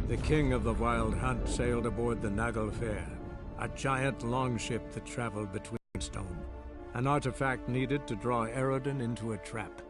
The king of the Wild Hunt sailed aboard the Naglfar, a giant longship that traveled between stone, an artifact needed to draw Eredin into a trap.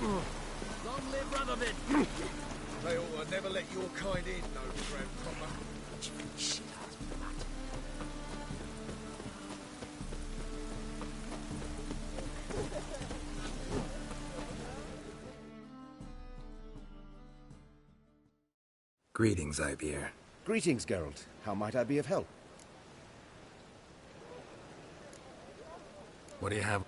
Long live Radovid! They ought to never let your kind in, no grandpapa. Greetings, Ibeer. Greetings, Geralt. How might I be of help? What do you have?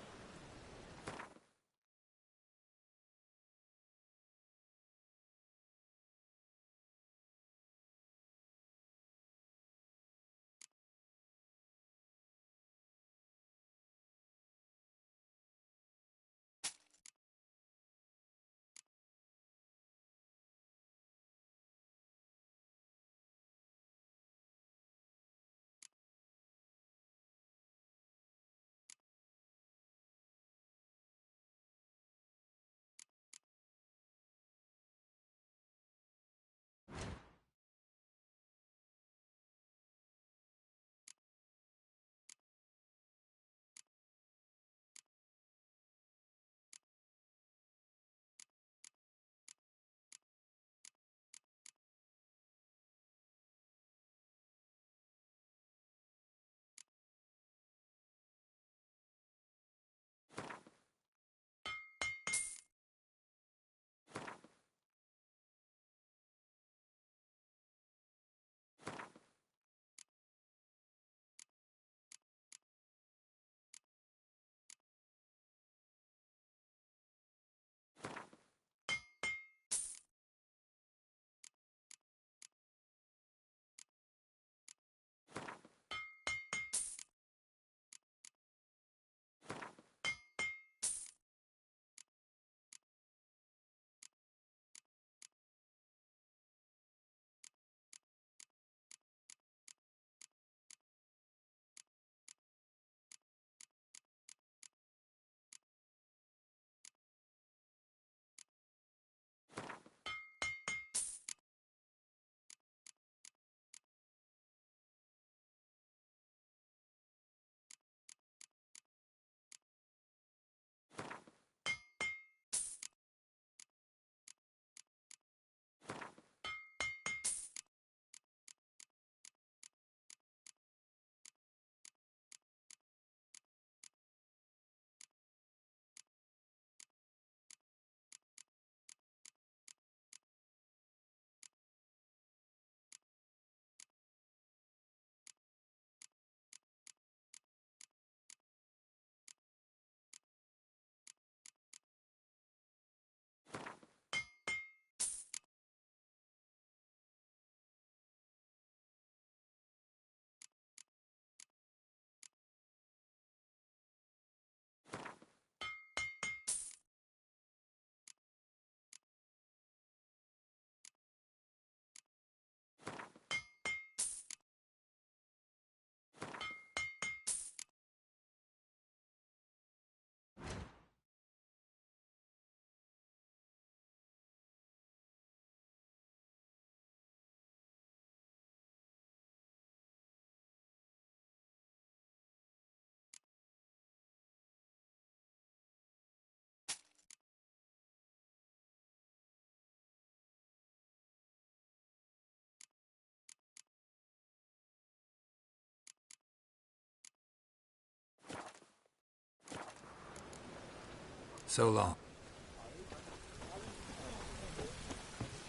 So long.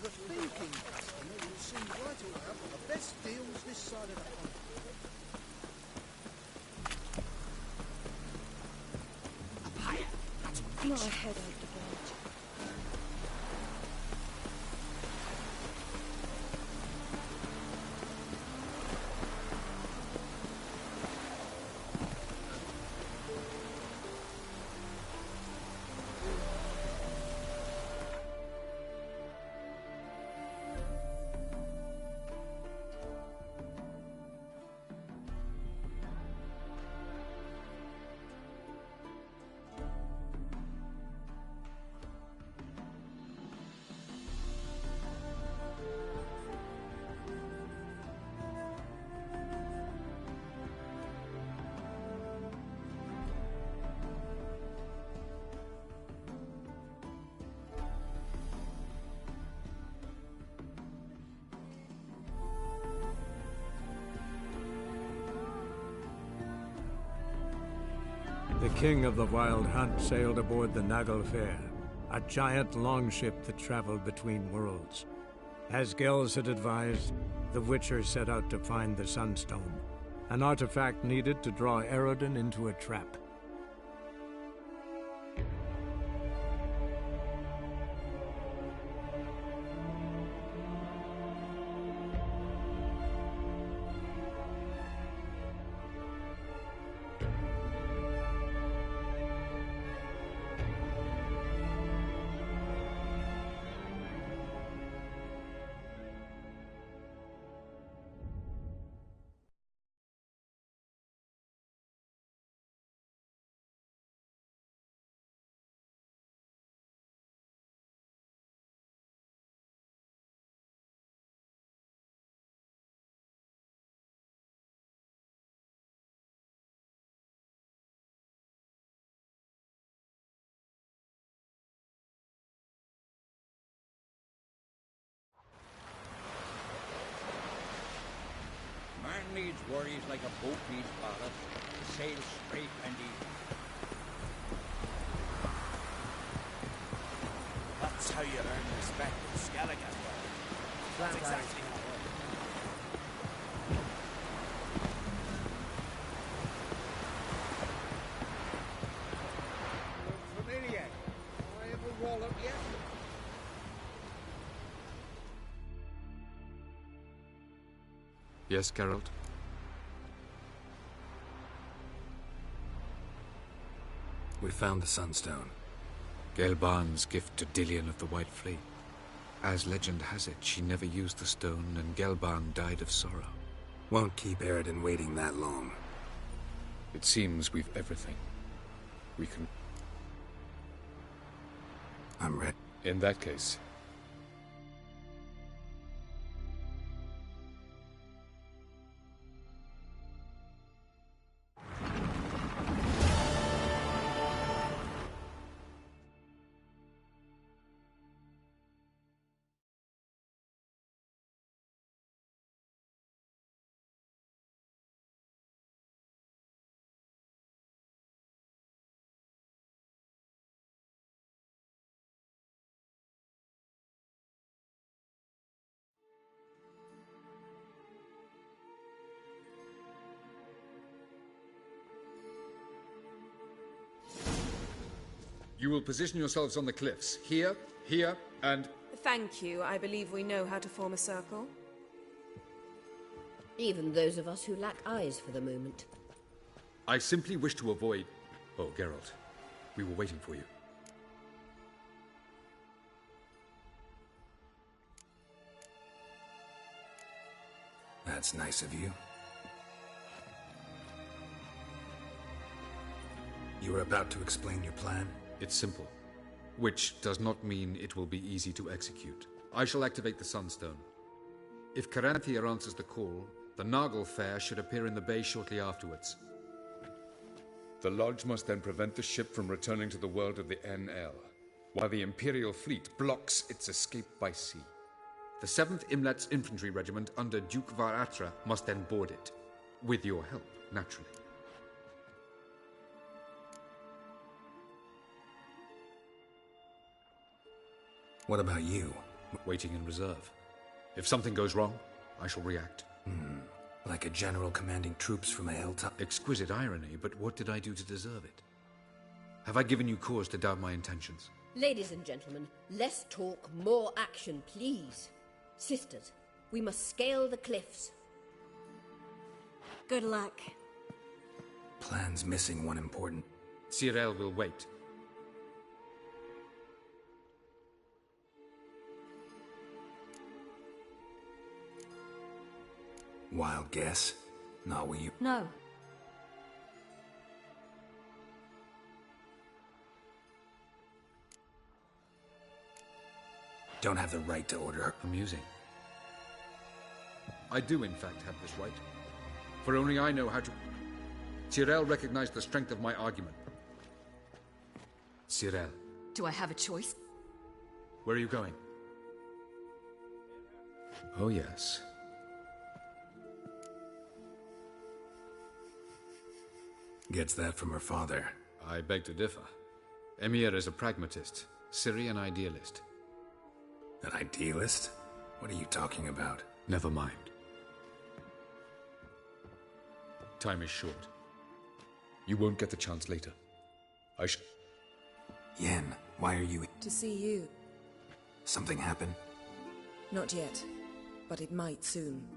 The thinking customer will see right away I've got the best deals this side of the pond. My head ached again. The king of the Wild Hunt sailed aboard the Naglfar, a giant longship that traveled between worlds. As Gels had advised, the Witcher set out to find the Sunstone, an artifact needed to draw Eredin into a trap. Man needs worries like a boat needs ballast. Sail straight and easy. That's how you earn respect in Skellige. That's exactly how it works. Look familiar. I ever wallop yet? Yes, Geralt? We found the Sunstone. Gelban's gift to Dillion of the White Fleet. As legend has it, she never used the stone, and Gelban died of sorrow. Won't keep Eredin waiting that long. It seems we've everything. We can... I'm ready. In that case... You will position yourselves on the cliffs. Here, here, and... Thank you. I believe we know how to form a circle. Even those of us who lack eyes for the moment. I simply wish to avoid... Oh, Geralt. We were waiting for you. That's nice of you. You were about to explain your plan? It's simple. Which does not mean it will be easy to execute. I shall activate the Sunstone. If Caranthir answers the call, the Naglfar should appear in the bay shortly afterwards. The Lodge must then prevent the ship from returning to the world of the NL, while the Imperial fleet blocks its escape by sea. The 7th Imlet's Infantry Regiment under Duke Varatra must then board it. With your help, naturally. What about you? Waiting in reserve. If something goes wrong, I shall react. Like a general commanding troops from a hilltop? Exquisite irony, but what did I do to deserve it? Have I given you cause to doubt my intentions? Ladies and gentlemen, less talk, more action, please. Sisters, we must scale the cliffs. Good luck. Plan's missing one important... Cyril will wait. Wild guess? Not what you... No. Don't have the right to order her. Amusing. I do, in fact, have this right. For only I know how to... Cyril recognized the strength of my argument. Cyril. Do I have a choice? Where are you going? Oh, yes. Gets that from her father. I beg to differ. Emir is a pragmatist, Ciri an idealist. An idealist? What are you talking about? Never mind. Time is short. You won't get the chance later. Yen, why are you... To see you. Something happen? Not yet, but it might soon.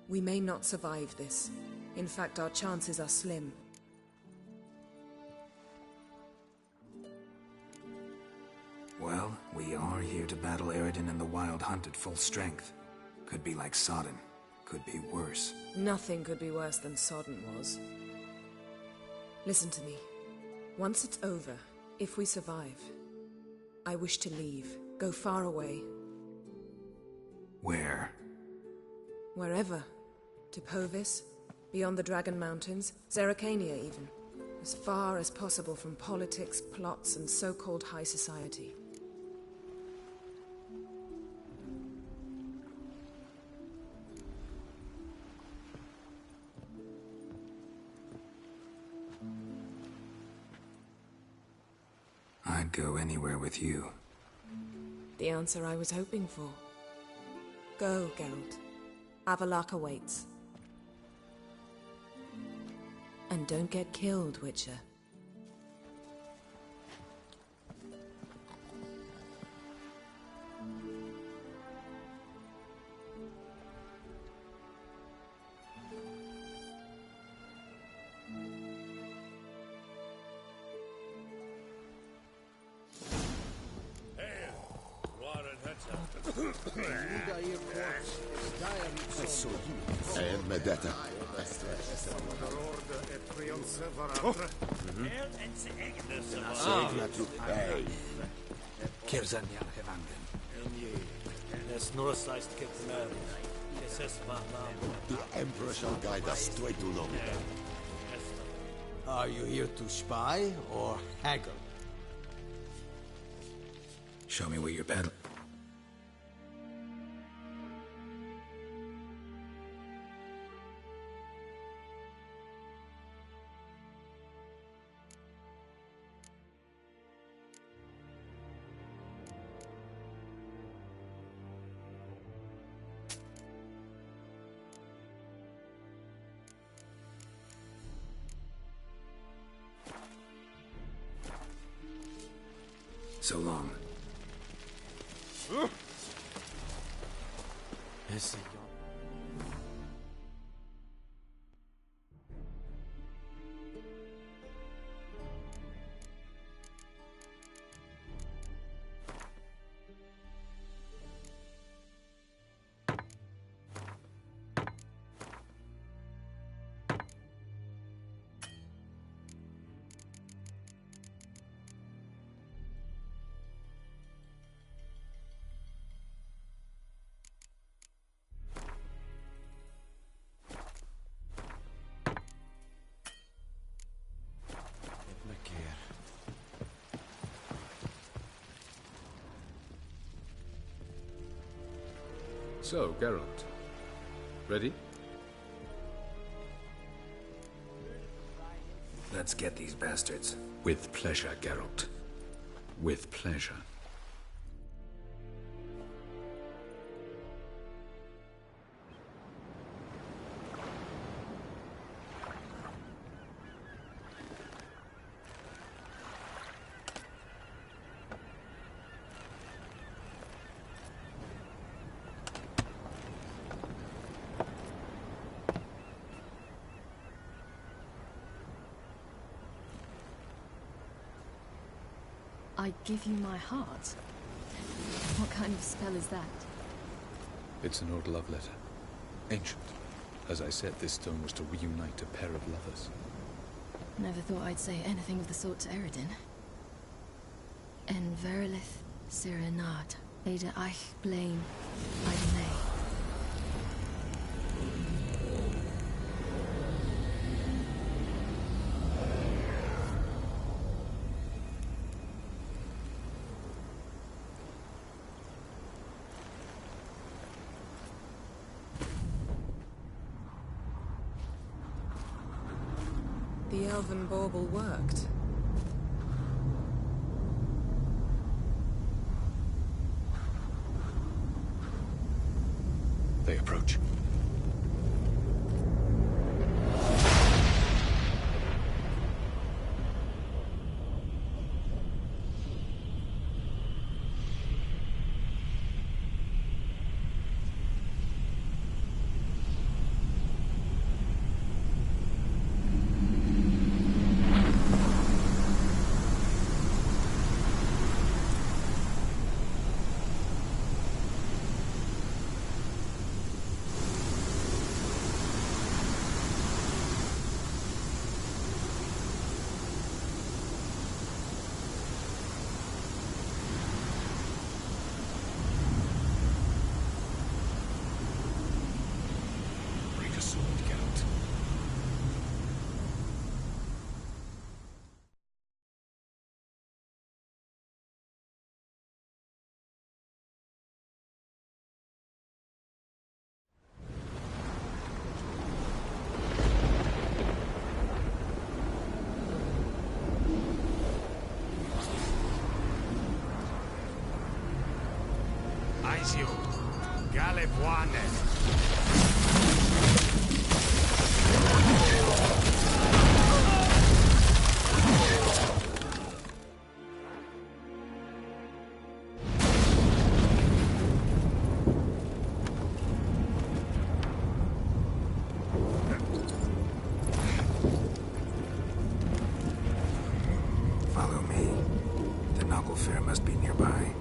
We may not survive this. In fact, our chances are slim. Well, we are here to battle Eredin and the Wild Hunt at full strength. Could be like Sodden. Could be worse. Nothing could be worse than Sodden was. Listen to me. Once it's over, if we survive, I wish to leave. Go far away. Where? Wherever. To Povis, beyond the Dragon Mountains, Zerrikania even. As far as possible from politics, plots, and so-called high society. I'd go anywhere with you. The answer I was hoping for. Go, Geralt. Avallac'h awaits. And don't get killed, Witcher. The Emperor shall guide us straight to Longwood. Are you here to spy or haggle? Show me what you're peddling. So long. So, Geralt. Ready? Let's get these bastards. With pleasure, Geralt. With pleasure. I give you my heart? What kind of spell is that? It's an old love letter. Ancient. As I said, this stone was to reunite a pair of lovers. Never thought I'd say anything of the sort to Eredin. En verilith Sirenad, Ada eich blame, Ida May. The elven bauble worked. They approach. Aizio, Galebuane. Follow me. The Naglfar must be nearby.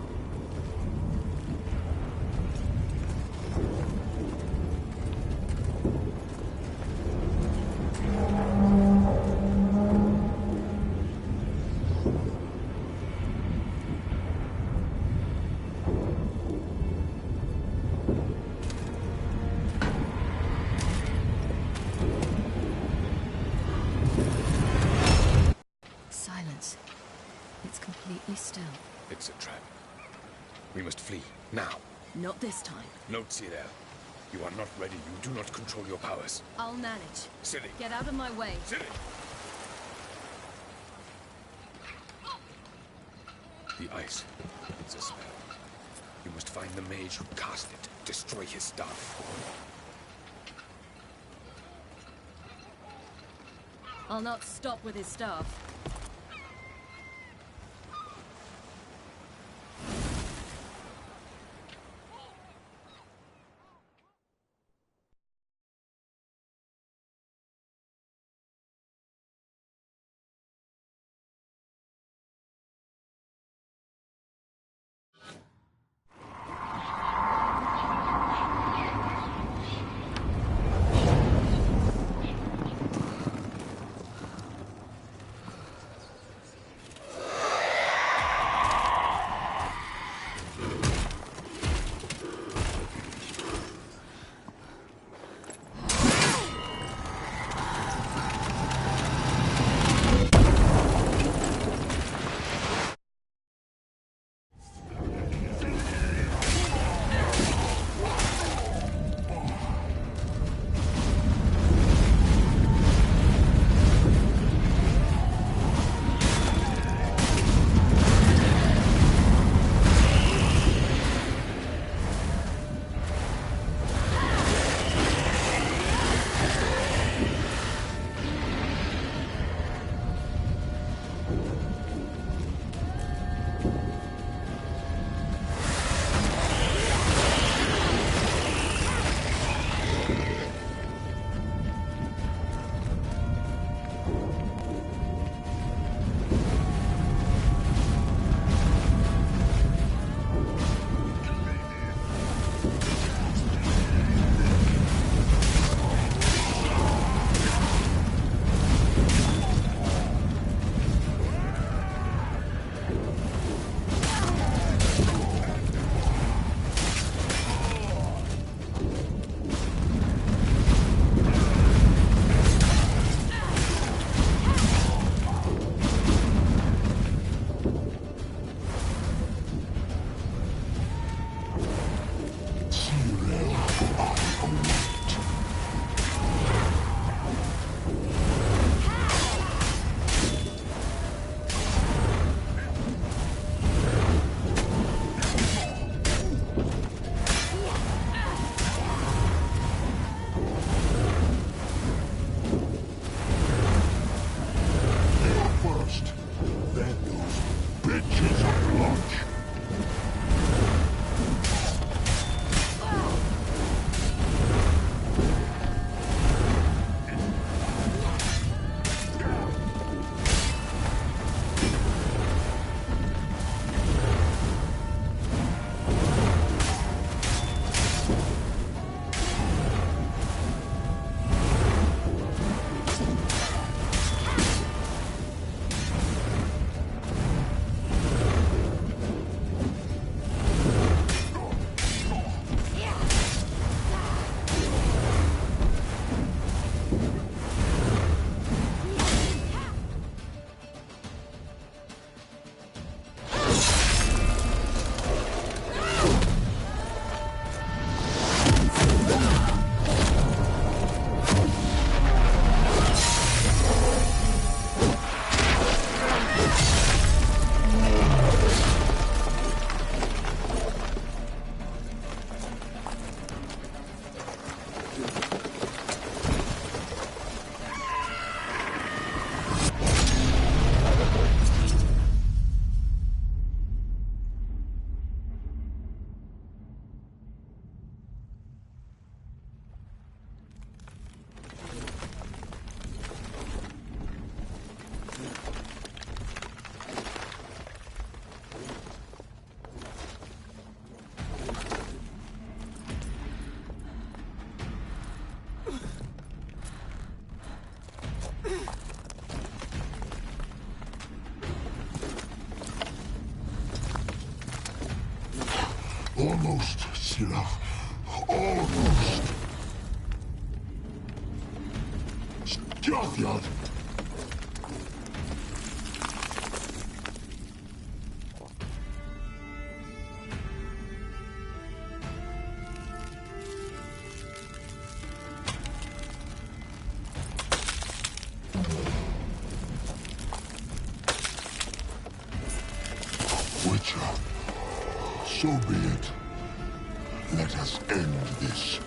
Silence. It's completely still. It's a trap. We must flee, now. Not this time. Note, Cyril. You are not ready. You do not control your powers. I'll manage. Ciri. Get out of my way. Ciri! The ice. It's a spell. You must find the mage who cast it. Destroy his staff. I'll not stop with his staff. Sirach. Almost. Scathjad. Witcher, so be it. Let us end this.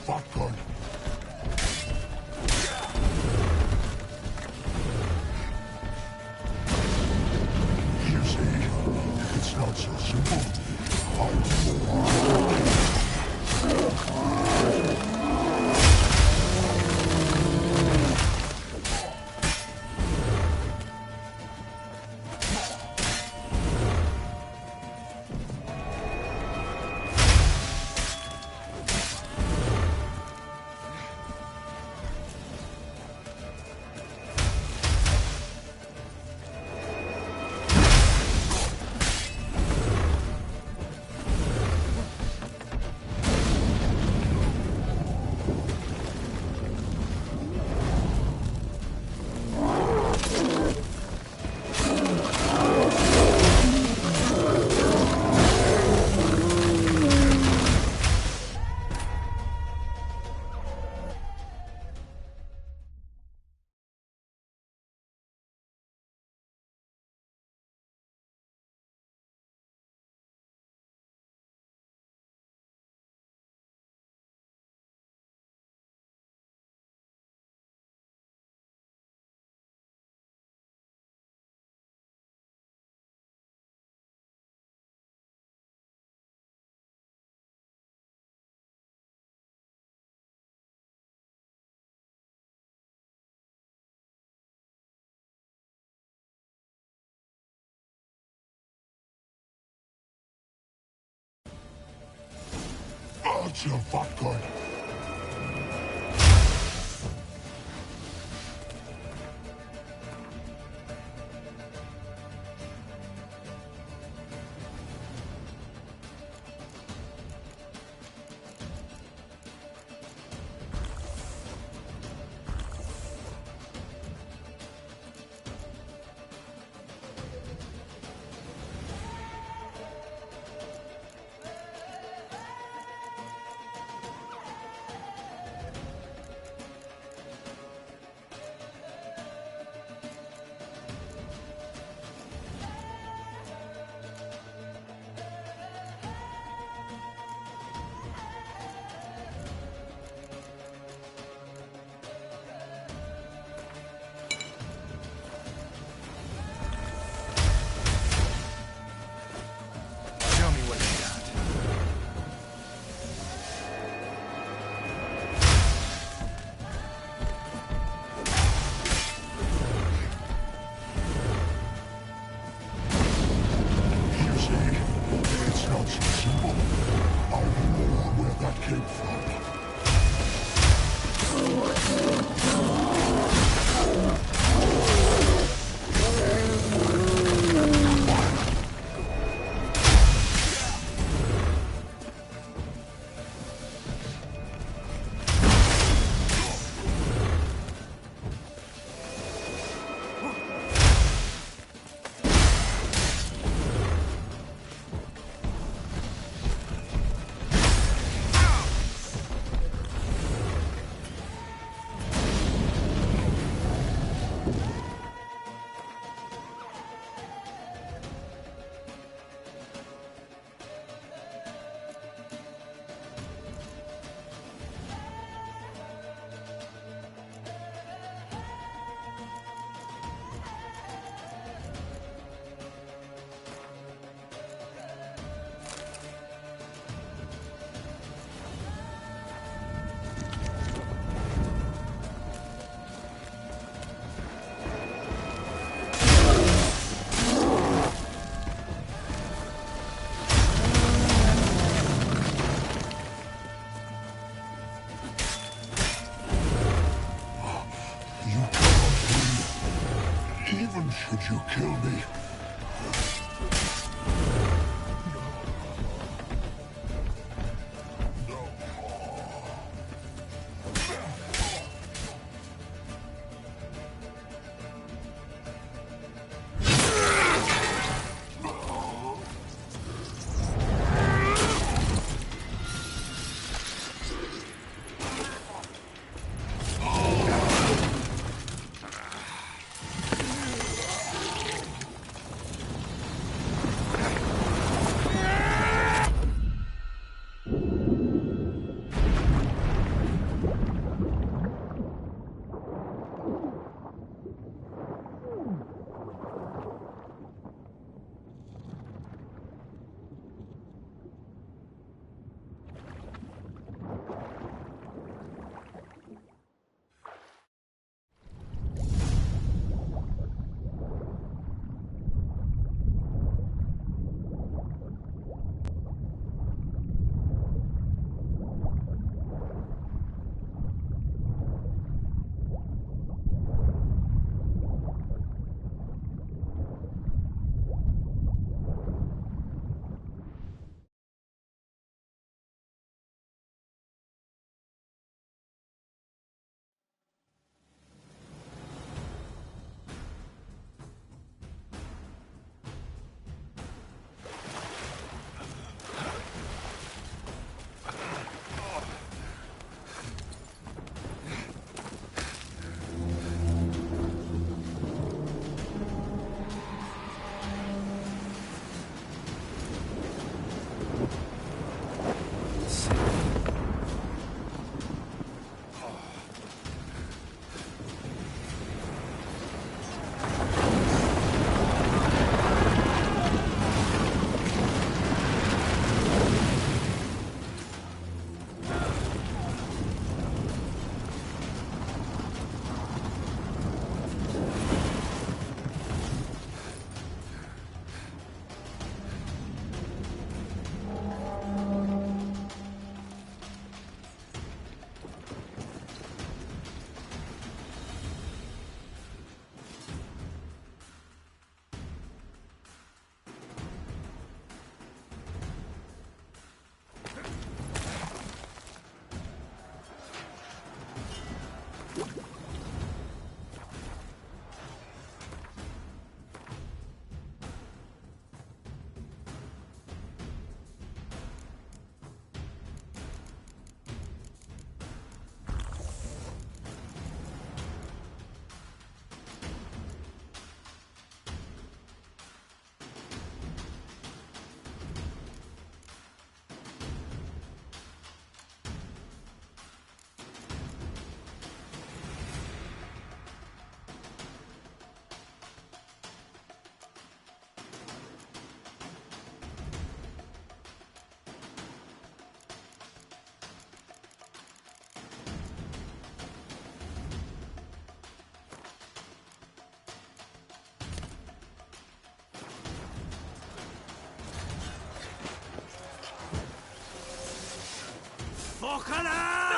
Vodka. You see, it's not so simple. That's your vodka. Even should you kill me,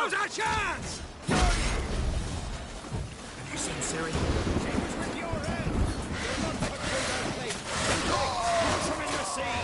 Now's our chance! Have you seen Ciri? She was with your help. You're not put through their fate. Put them in the sea.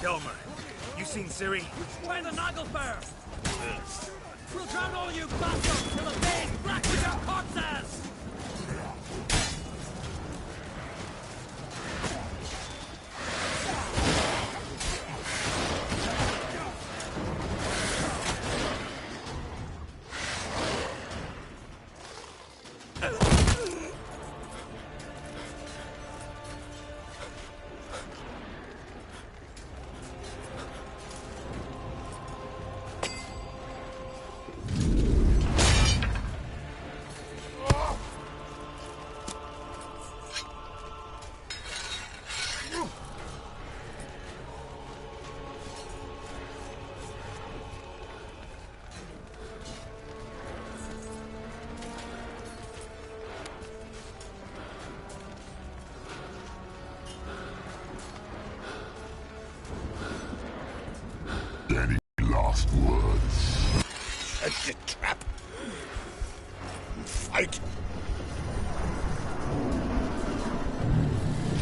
Hjalmar, you seen Ciri? Why the Naglfar? We'll drown all you bastards till the bay's black with your corpses! Any last words? Set the trap. Fight.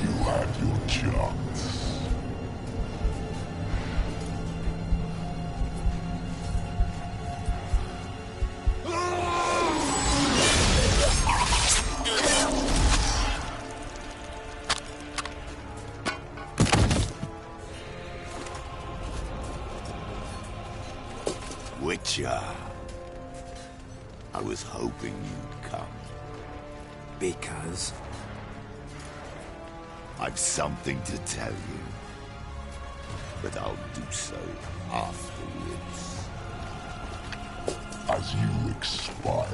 You had your chance. Witcher. I was hoping you'd come. Because? I've something to tell you. But I'll do so afterwards. As you expire.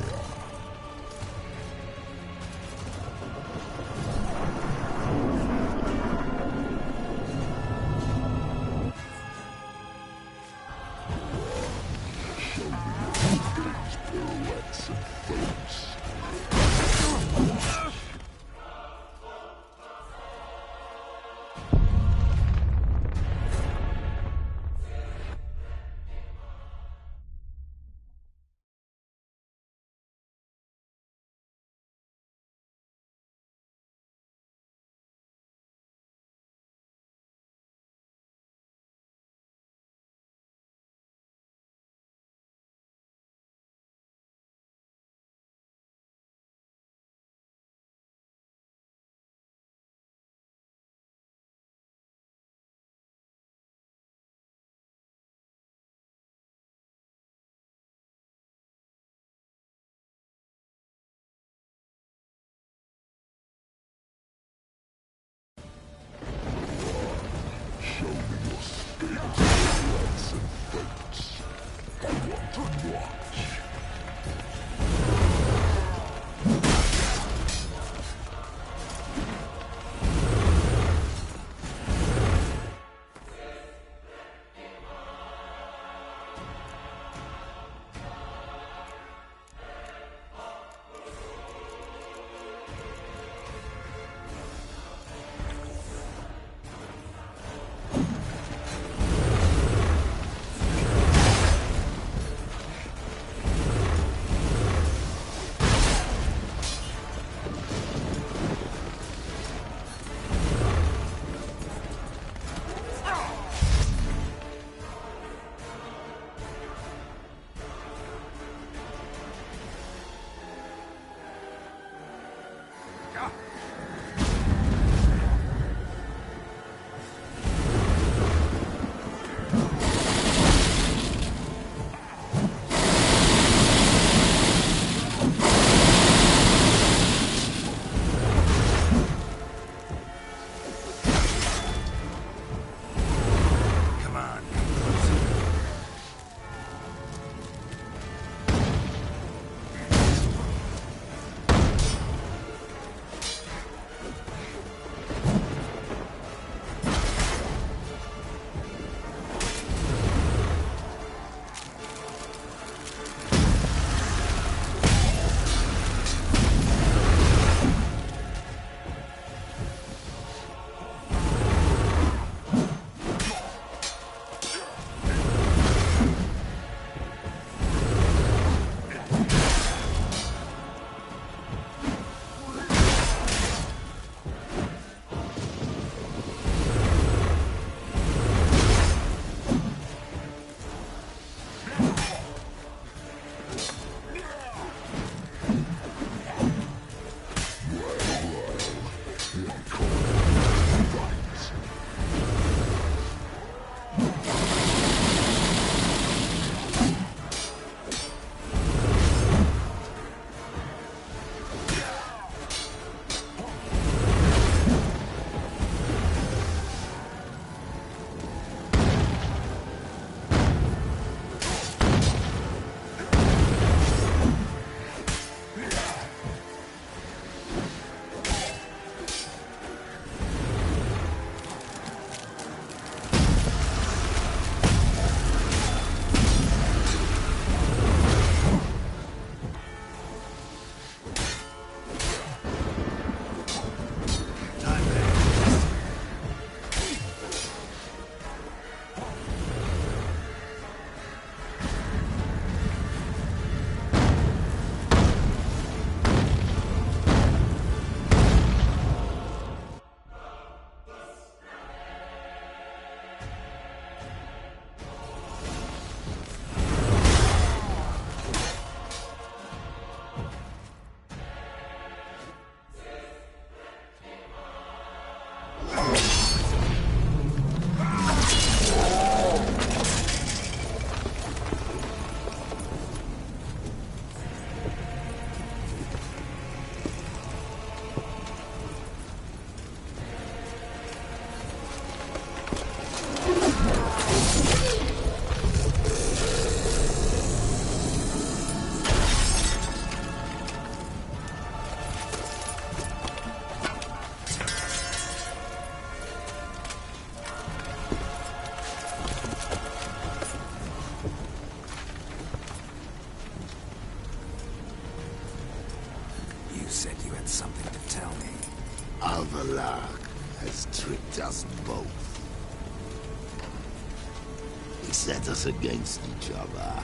They set us against each other,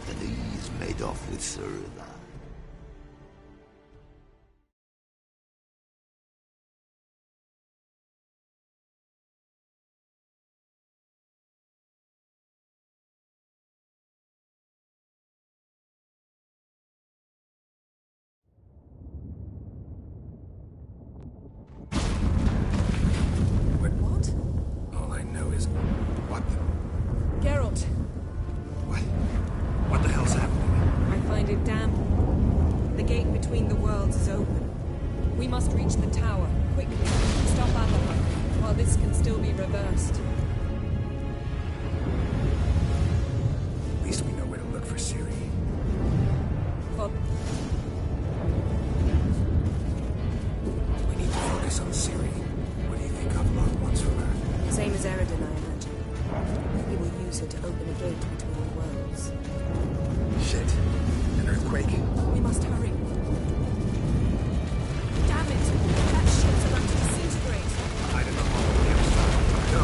and he's made off with Serena. All I know is... What the... Geralt! What the hell's happening? I find it damp. The gate between the worlds is open. We must reach the tower, quickly. Stop Avalon, while this can still be reversed. At least we know where to look for Ciri. We need to focus on Ciri. What do you think Avalon wants from her? Same as Eredin, I imagine. He will use her to open a gate between the worlds. Shit. An earthquake? We must hurry. Damn it! That ship's about to disintegrate. Hide in the hall on the other side. Go!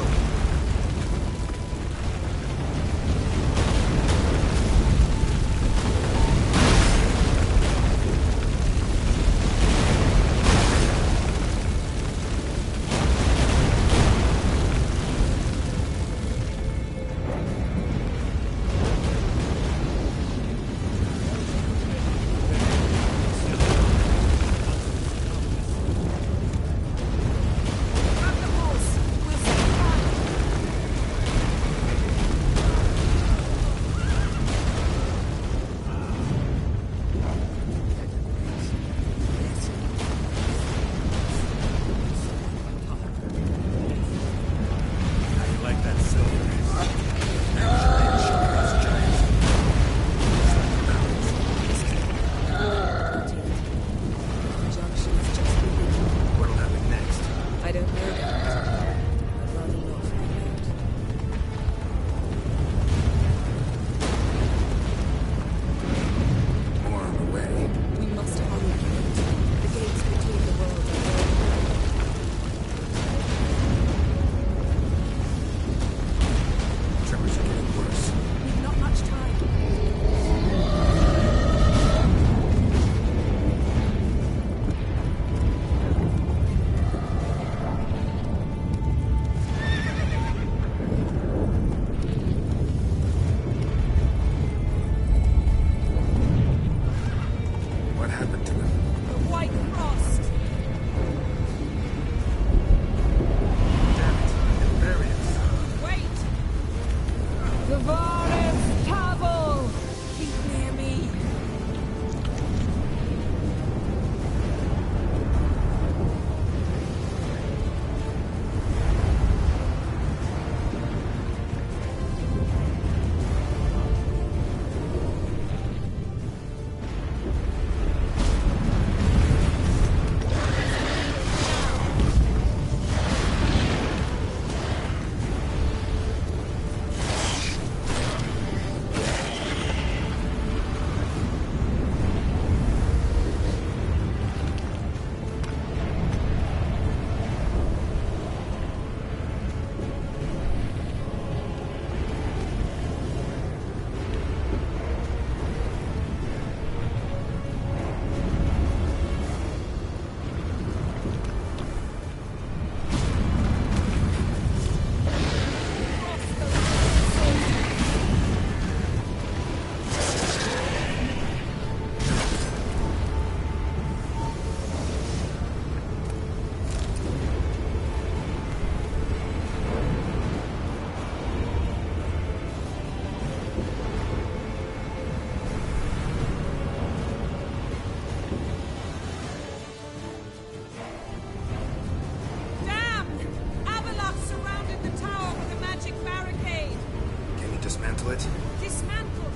dismantle it? Dismantle?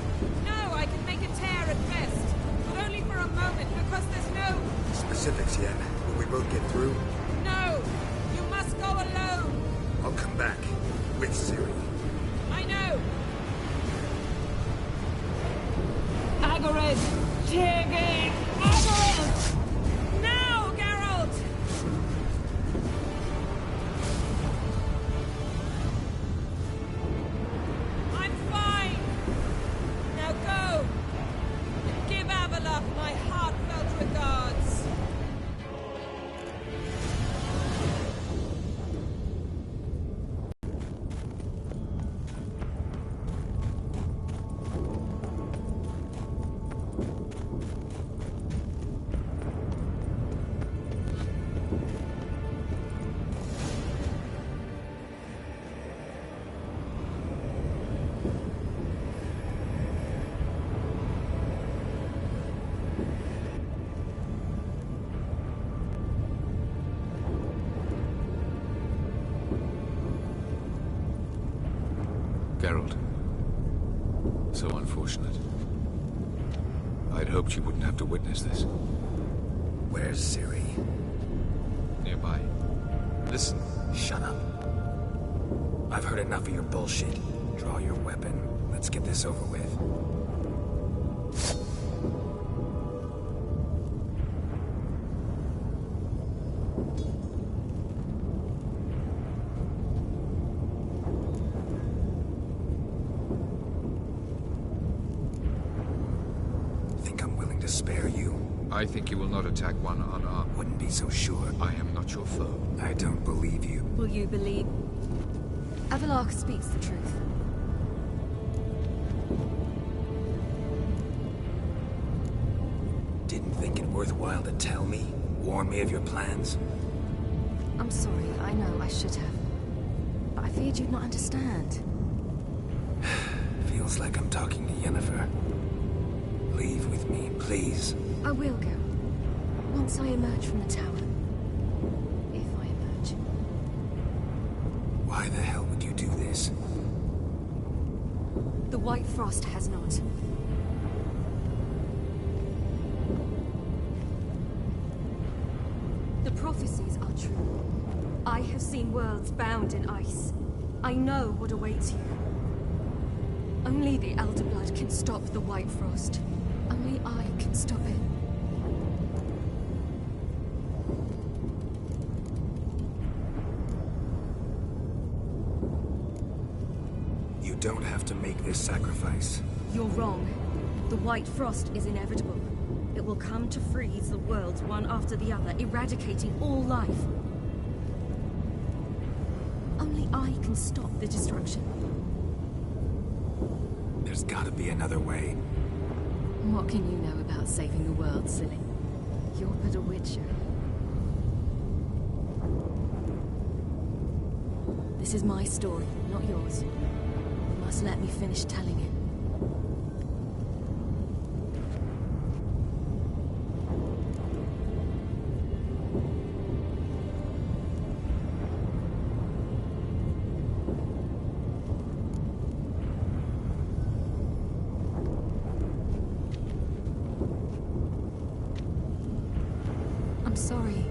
No, I can make a tear at best. But only for a moment, because there's no... Specifics, Yen. Will we both get through? No! You must go alone! I'll come back. With Ciri. I know! Agared! Tiggy! Agared! Now, Geralt! I'm Geralt. So unfortunate. I'd hoped you wouldn't have to witness this. Where's Ciri? Nearby. Listen. Shut up. I've heard enough of your bullshit. Draw your weapon. Let's get this over with. Think I'm willing to spare you? I think you will not attack one unarmed. Wouldn't be so sure. I am not your foe. I don't believe you. Will you believe? Avalark speaks the truth. Didn't think it worthwhile to tell me? Warn me of your plans? I'm sorry, I know I should have. But I feared you'd not understand. Feels like I'm talking to Yennefer. Leave with me, please. I will go. Once I emerge from the tower. If I emerge. Why the hell would you do this? The White Frost has not. The prophecies are true. I have seen worlds bound in ice. I know what awaits you. Only the Elder Blood can stop the White Frost. Only I can stop it. You don't have to make this sacrifice. You're wrong. The White Frost is inevitable. It will come to freeze the worlds one after the other, eradicating all life. Only I can stop the destruction. There's gotta be another way. What can you know about saving the world, silly? You're but a witcher. This is my story, not yours. You must let me finish telling it. I'm sorry.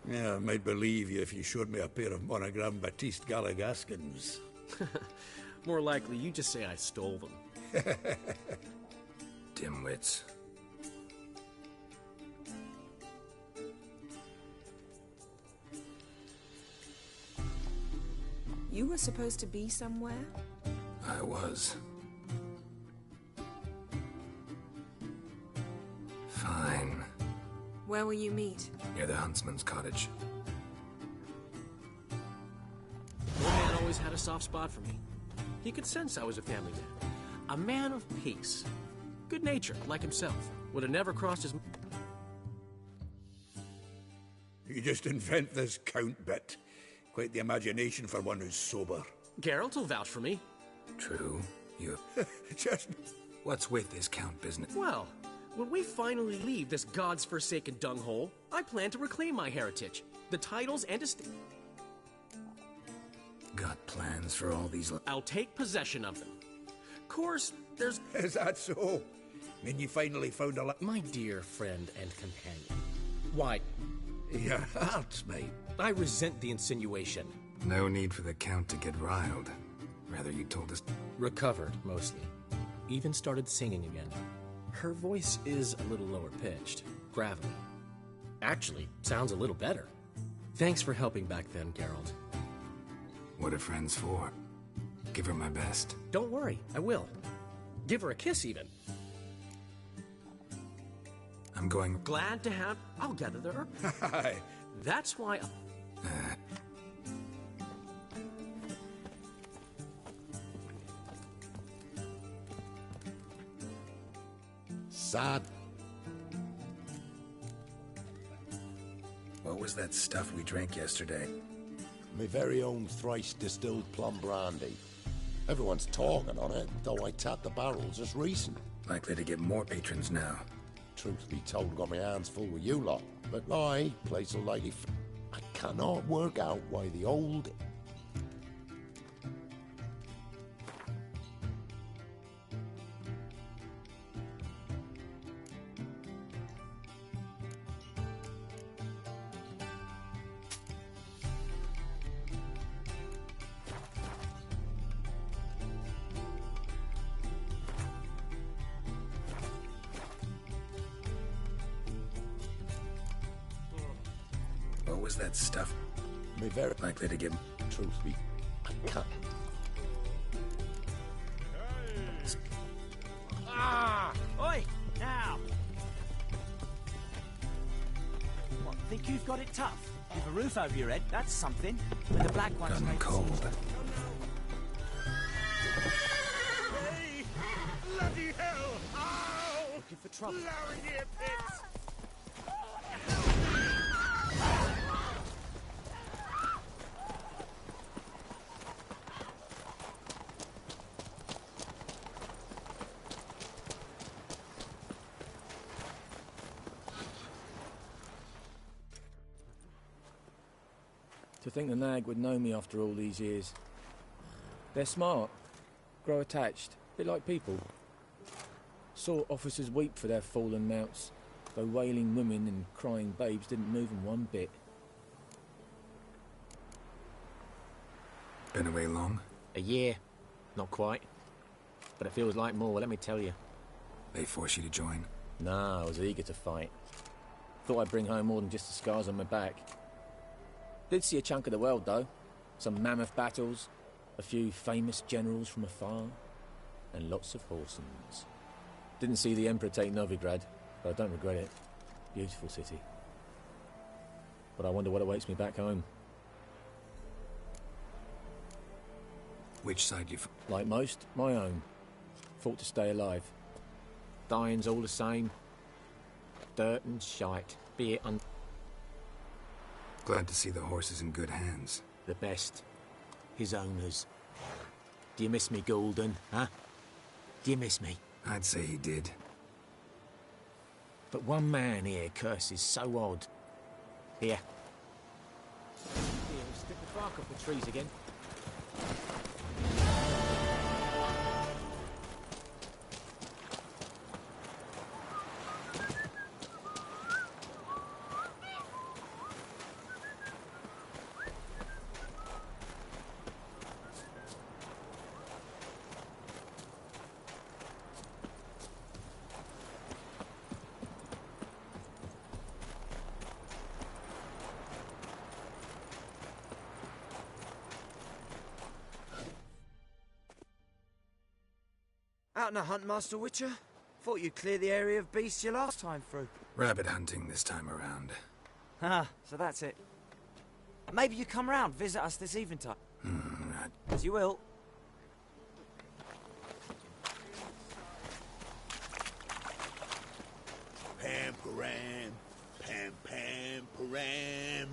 Yeah, I might believe you if you showed me a pair of Monogram Baptiste Galligaskins. More likely, you just say I stole them. Dimwits. You were supposed to be somewhere? I was. Fine. Where will you meet? Near the huntsman's cottage. Old man always had a soft spot for me. He could sense I was a family man. A man of peace. Good natured, like himself. Would have never crossed his... You just invent this count bit. Quite the imagination for one who's sober. Geralt will vouch for me. True. You... Just... What's with this count business? Well, when we finally leave this god's forsaken dunghole, I plan to reclaim my heritage. The titles and estate. Got plans for all these... I'll take possession of them. Course, there's... Is that so? Mean you finally found a... My dear friend and companion. Why... Your hearts, mate. I resent the insinuation. No need for the Count to get riled. Rather, you told us... Recovered, mostly. Even started singing again. Her voice is a little lower pitched. Gravelly. Actually, sounds a little better. Thanks for helping back then, Geralt. What are friends for? Give her my best. Don't worry, I will. Give her a kiss, even. I'm going... Glad to have... I'll gather her. Aye. That's why... Sad. What was that stuff we drank yesterday? My very own thrice distilled plum brandy. Everyone's talking on it, though I tapped the barrels just recent. Likely to get more patrons now. Truth be told, got my hands full with you lot. But I, place a lady... I cannot work out why the old... What was that stuff? Me very... Likely to get... Truth be... I can't... Ah! Oi! Now! What, think you've got it tough? With a roof over your head, that's something. With the black ones Gone made cold. Hey! Bloody hell! Ow! Looking for trouble. Lower your pits! To think the nag would know me after all these years. They're smart, grow attached, a bit like people. Saw officers weep for their fallen mounts, though wailing women and crying babes didn't move them one bit. Been away long? A year. Not quite. But it feels like more, let me tell you. They force you to join? Nah, I was eager to fight. Thought I'd bring home more than just the scars on my back. Did see a chunk of the world, though. Some mammoth battles, a few famous generals from afar, and lots of horsens. Didn't see the Emperor take Novigrad, but I don't regret it. Beautiful city. But I wonder what awaits me back home. Which side you... Like most, my own. Fought to stay alive. Dying's all the same. Dirt and shite, be it Glad to see the horses in good hands. The best. His owners. Do you miss me, Golden, huh? Do you miss me? I'd say he did. But one man here curses so odd. Here. Here, strip the bark off the trees again. Out on a hunt, Master Witcher? Thought you'd clear the area of beasts your last time through. Rabbit hunting this time around. Ah, so that's it. Maybe you come round, visit us this eventide. As you will. Pam-param, pam-pam-param,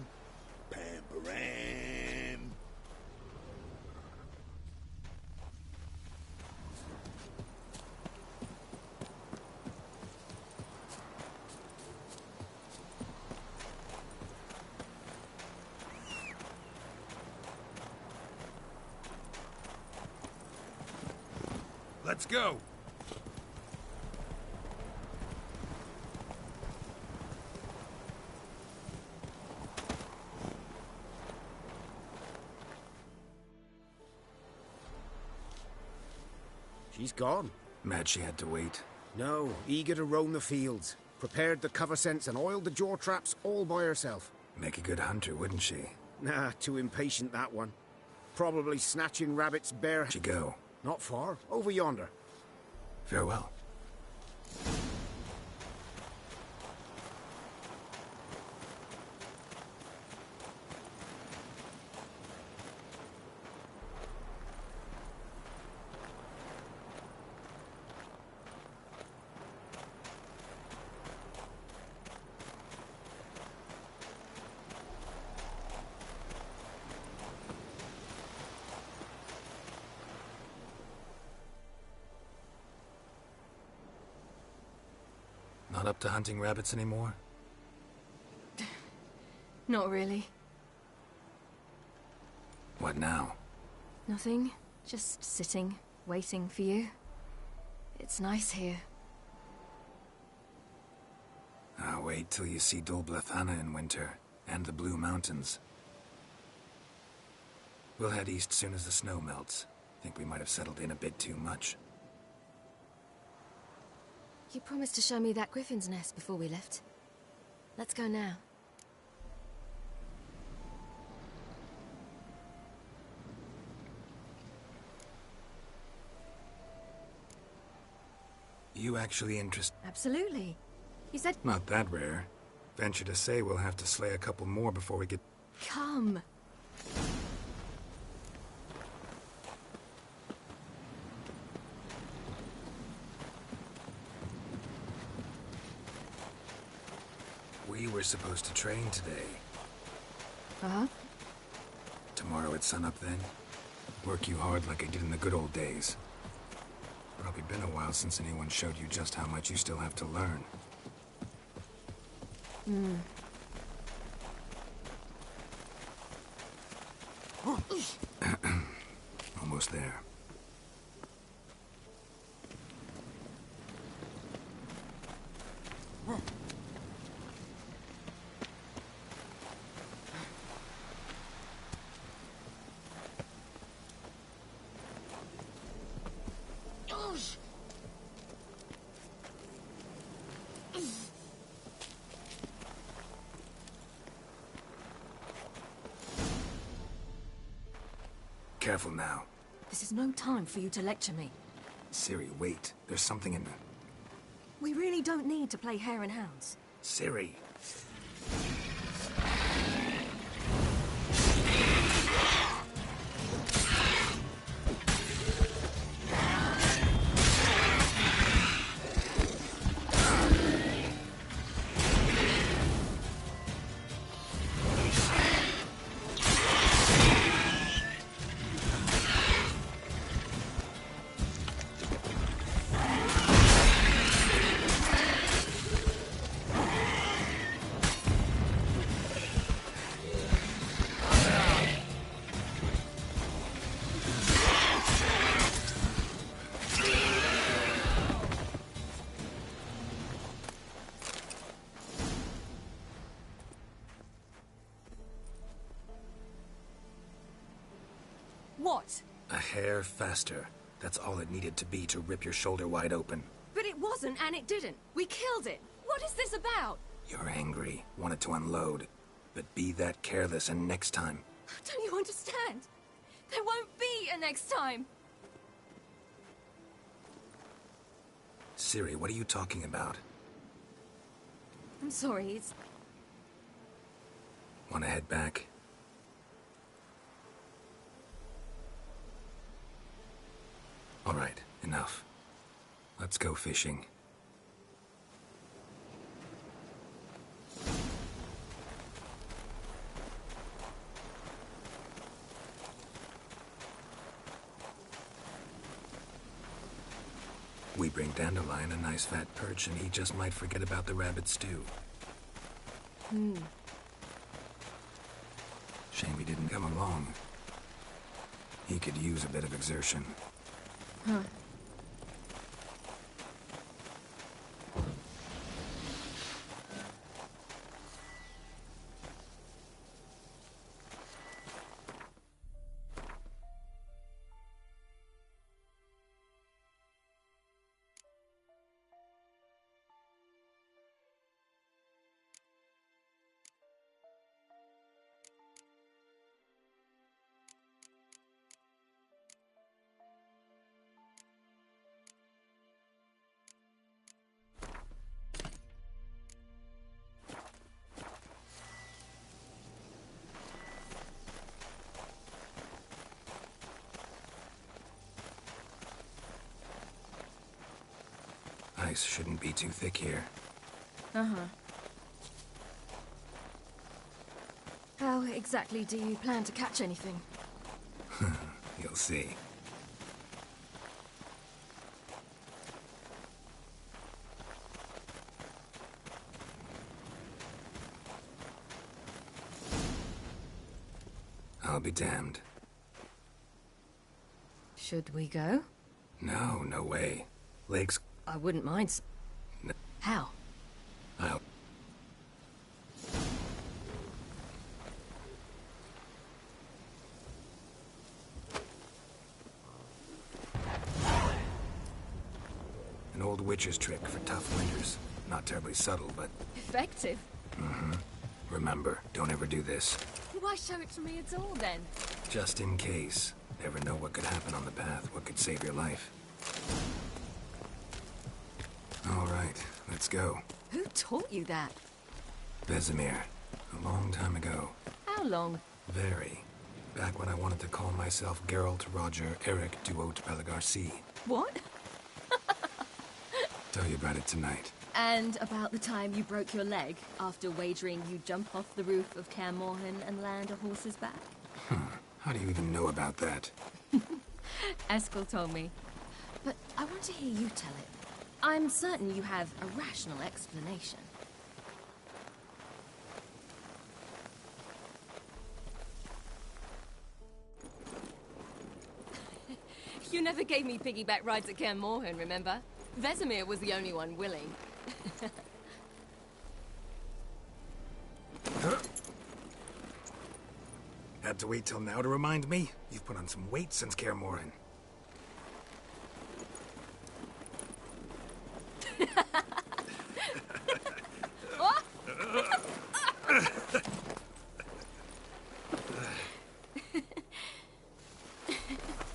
pam-param. Let's go! She's gone. Mad she had to wait. No, eager to roam the fields. Prepared the cover scents and oiled the jaw traps all by herself. Make a good hunter, wouldn't she? Nah, too impatient, that one. Probably snatching rabbits bare... Where'd she go? Not far. Over yonder. Farewell. Not up to hunting rabbits anymore? Not really. What now? Nothing. Just sitting, waiting for you. It's nice here. I'll wait till you see Dol Blathanna in winter, and the Blue Mountains. We'll head east soon as the snow melts. Think we might have settled in a bit too much. You promised to show me that griffin's nest before we left. Let's go now. You actually interested? Absolutely. You said... Not that rare. Venture to say we'll have to slay a couple more before we get... Come. We were supposed to train today. Uh-huh. Tomorrow at sunup then? Work you hard like I did in the good old days. Probably been a while since anyone showed you just how much you still have to learn. Almost there. Careful now. This is no time for you to lecture me. Ciri, wait. There's something in the... We really don't need to play hare and hounds. Ciri. What? A hair faster. That's all it needed to be to rip your shoulder wide open. But it wasn't, and it didn't. We killed it. What is this about? You're angry, wanted to unload. But be that careless and next time. Don't you understand? There won't be a next time. Ciri, what are you talking about? I'm sorry, it's... Want to head back? All right, enough. Let's go fishing. We bring Dandelion a nice fat perch, and he just might forget about the rabbit stew. Shame he didn't come along. He could use a bit of exertion. Huh. Ice shouldn't be too thick here. Uh-huh. How exactly do you plan to catch anything? You'll see. I'll be damned. Should we go? No, no way. Lake's... I wouldn't mind. No. How? I'll... An old witch's trick for tough winters. Not terribly subtle, but... Effective? Mm-hmm. Remember, don't ever do this. Why show it to me at all, then? Just in case. Never know what could happen on the path, what could save your life. All right, let's go. Who taught you that? Vesemir. A long time ago. How long? Very. Back when I wanted to call myself Geralt Roger Eric Duot Pellegarci. What? Tell you about it tonight. And about the time you broke your leg after wagering you jump off the roof of Kaer Morhen and land a horse's back? How do you even know about that? Eskel told me. But I want to hear you tell it. I'm certain you have a rational explanation. You never gave me piggyback rides at Kaer Morhen, remember? Vesemir was the only one willing. Had to wait till now to remind me? You've put on some weight since Kaer Morhen.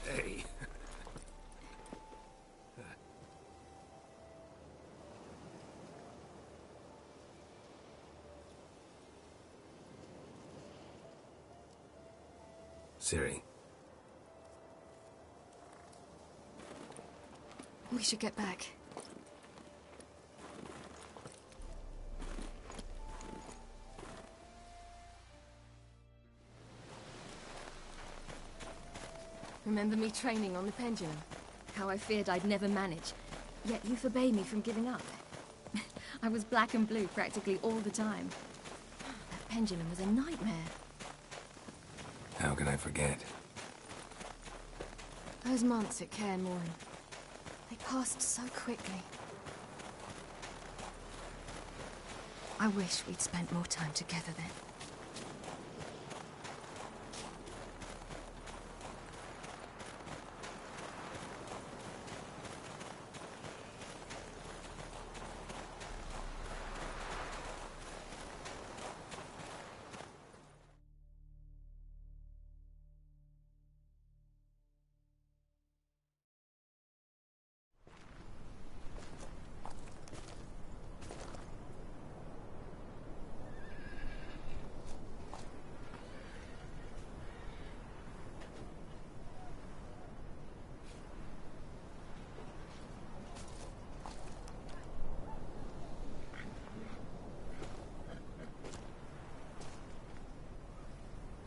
Hey. Ciri. We should get back. Remember me training on the pendulum? How I feared I'd never manage. Yet you forbade me from giving up. I was black and blue practically all the time. That pendulum was a nightmare. How can I forget? Those months at Kaer Morhen, they passed so quickly. I wish we'd spent more time together then.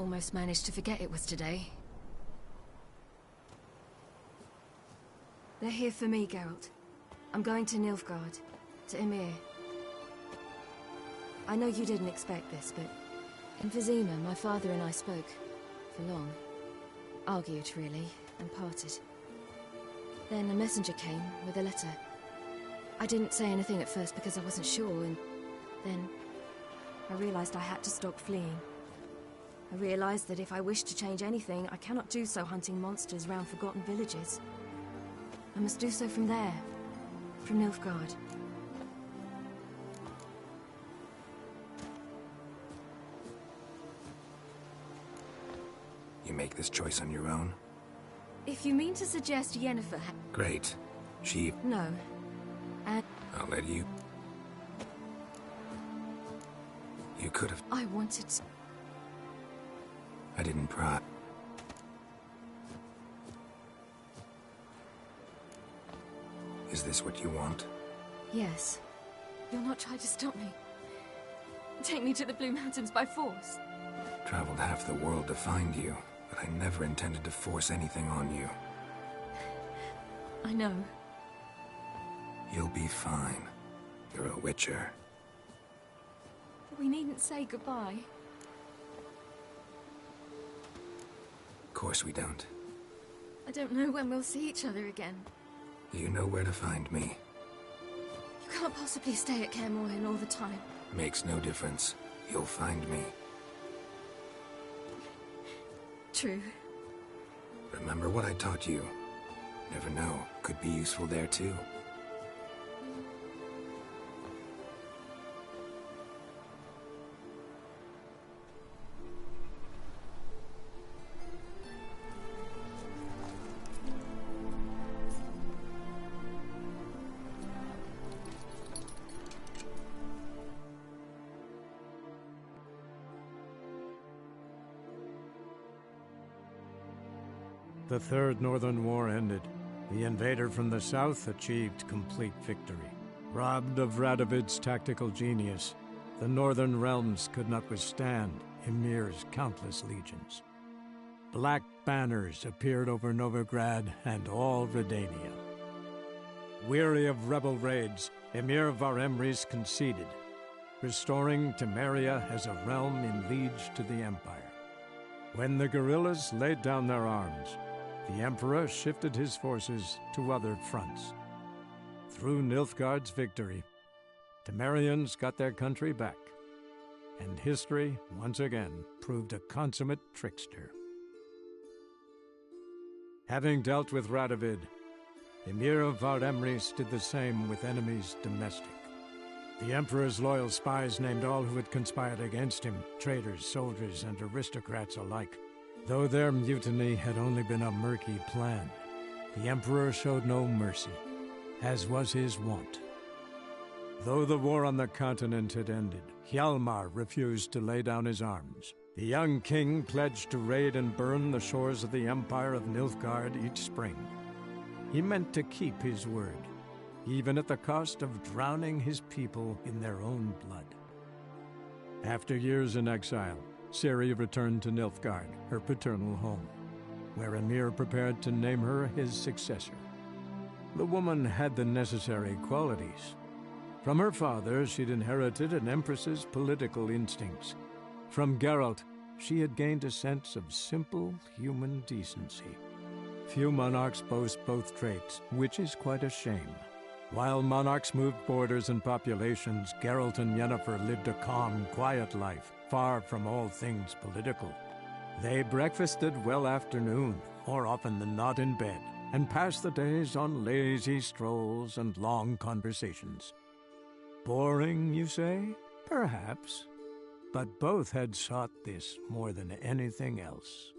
almost managed to forget it was today. They're here for me, Geralt. I'm going to Nilfgaard, to Emhyr. I know you didn't expect this, but in Vizima, my father and I spoke for long. Argued, really, and parted. Then a messenger came with a letter. I didn't say anything at first because I wasn't sure, and then I realized I had to stop fleeing. I realized that if I wish to change anything, I cannot do so hunting monsters round forgotten villages. I must do so from there, from Nilfgaard. You make this choice on your own? If you mean to suggest Yennefer Great. She... No. And... I'll let you... You could have... I wanted to... I didn't pry. Is this what you want? Yes. You'll not try to stop me. Take me to the Blue Mountains by force. Traveled half the world to find you, but I never intended to force anything on you. I know. You'll be fine. You're a Witcher. We needn't say goodbye. Of course we don't. I don't know when we'll see each other again. You know where to find me. You can't possibly stay at Kaer Morhen all the time. Makes no difference. You'll find me. True. Remember what I taught you. Never know. Could be useful there too. The Third Northern War ended. The invader from the south achieved complete victory. Robbed of Radovid's tactical genius, the northern realms could not withstand Emhyr's countless legions. Black banners appeared over Novigrad and all Redania. Weary of rebel raids, Emhyr Varemris conceded, restoring Temeria as a realm in liege to the Empire. When the guerrillas laid down their arms, the Emperor shifted his forces to other fronts. Through Nilfgaard's victory, Temerians got their country back, and history once again proved a consummate trickster. Having dealt with Radovid, Emhyr of Varemris did the same with enemies domestic. The Emperor's loyal spies named all who had conspired against him, traitors, soldiers, and aristocrats alike. Though their mutiny had only been a murky plan, the Emperor showed no mercy, as was his wont. Though the war on the continent had ended, Hjalmar refused to lay down his arms. The young king pledged to raid and burn the shores of the Empire of Nilfgaard each spring. He meant to keep his word, even at the cost of drowning his people in their own blood. After years in exile, Ciri returned to Nilfgaard, her paternal home, where Emhyr prepared to name her his successor. The woman had the necessary qualities. From her father, she'd inherited an empress's political instincts. From Geralt, she had gained a sense of simple human decency. Few monarchs boast both traits, which is quite a shame. While monarchs moved borders and populations, Geralt and Yennefer lived a calm, quiet life, far from all things political. They breakfasted well after noon, more often than not in bed, and passed the days on lazy strolls and long conversations. Boring, you say? Perhaps. But both had sought this more than anything else.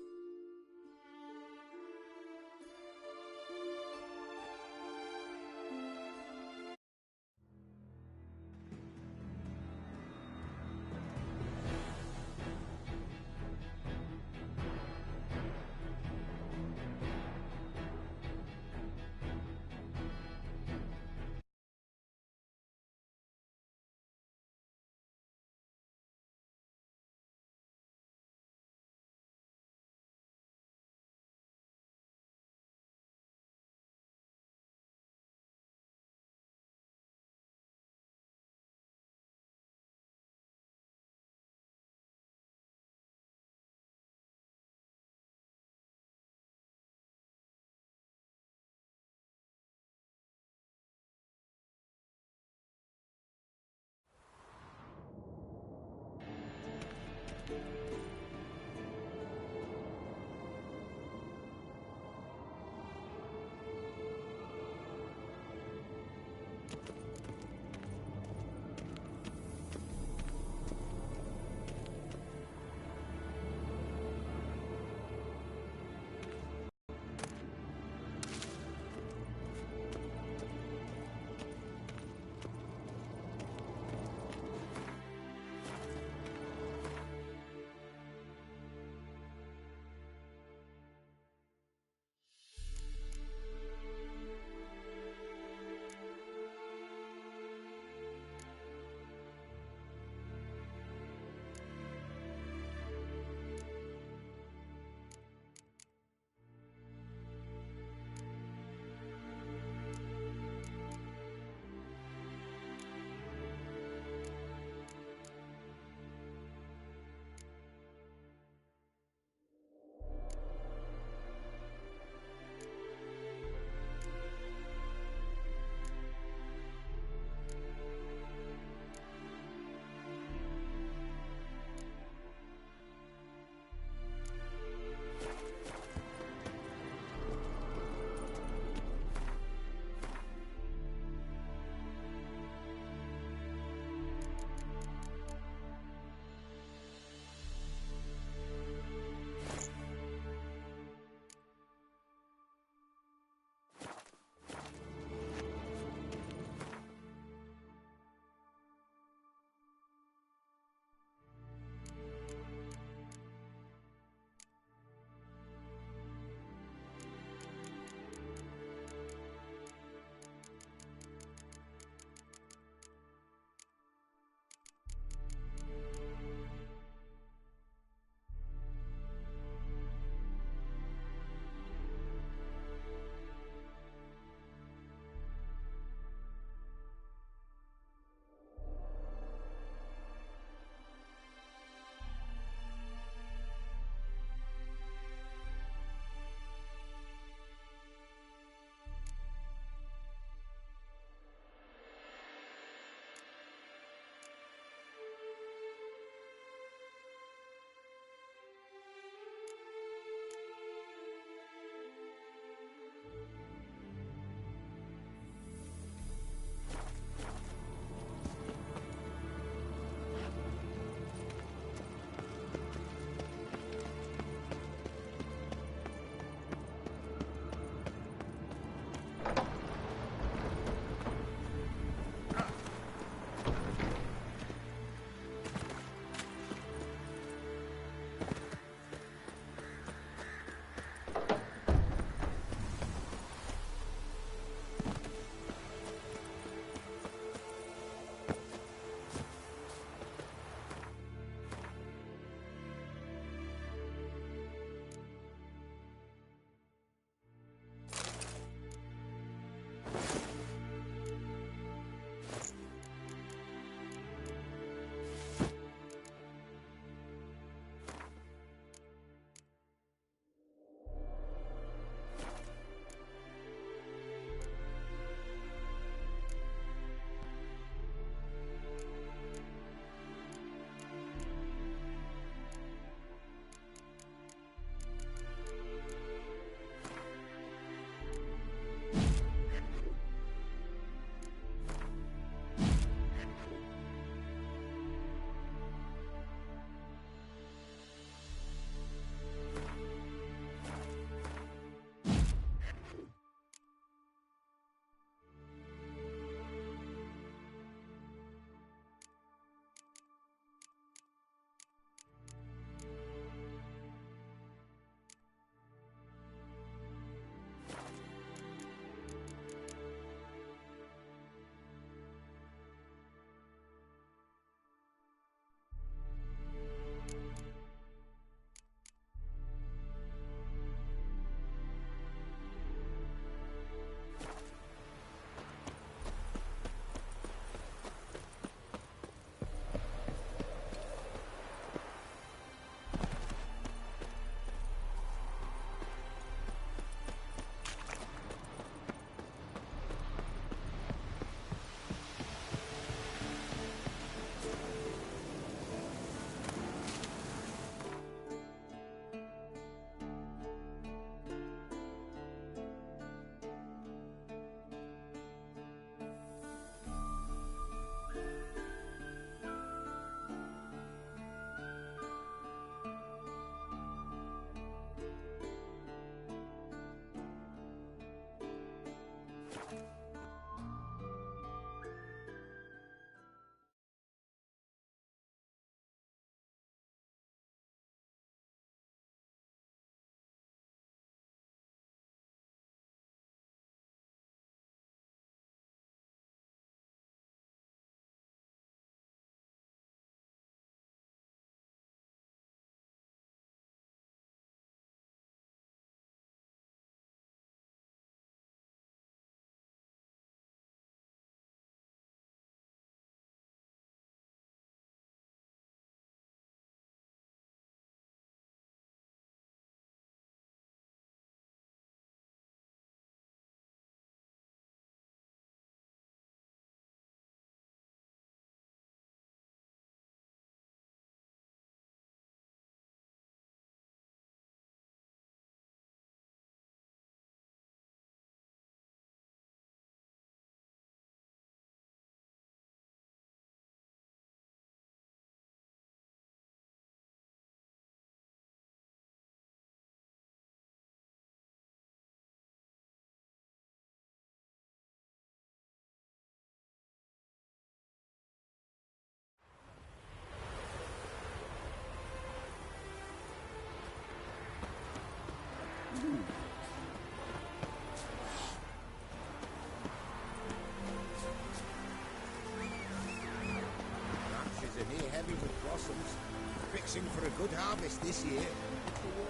Jack's in for a good harvest this year.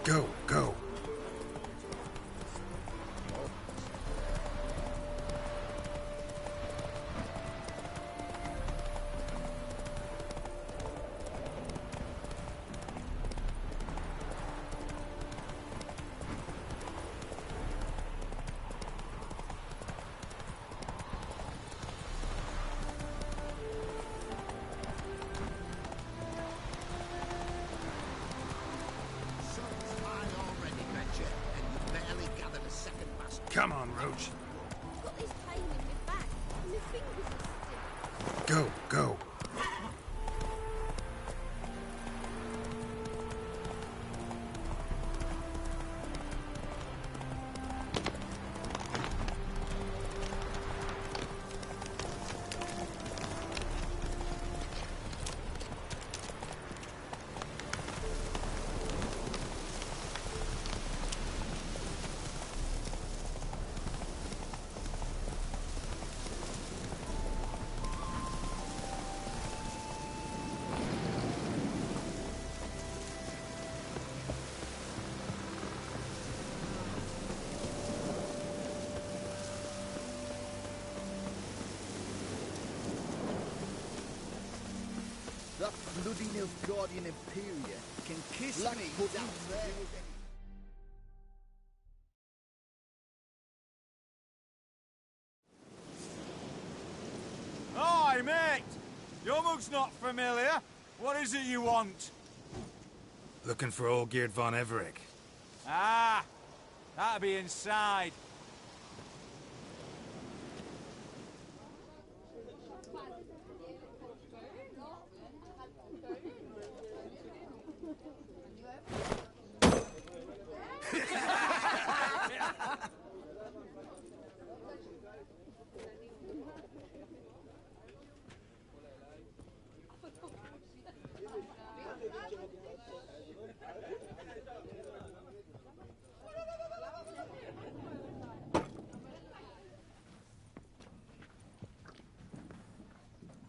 Go, go. Come on, Roach. I've got this pain in my back, and my fingers are stiff. Go, go. That bloody Nilfgaardian Imperia can kiss Black me pudding. down there. Hi, mate! Your mug's not familiar. What is it you want? Looking for Olgierd von Everec. Ah, that'll be inside.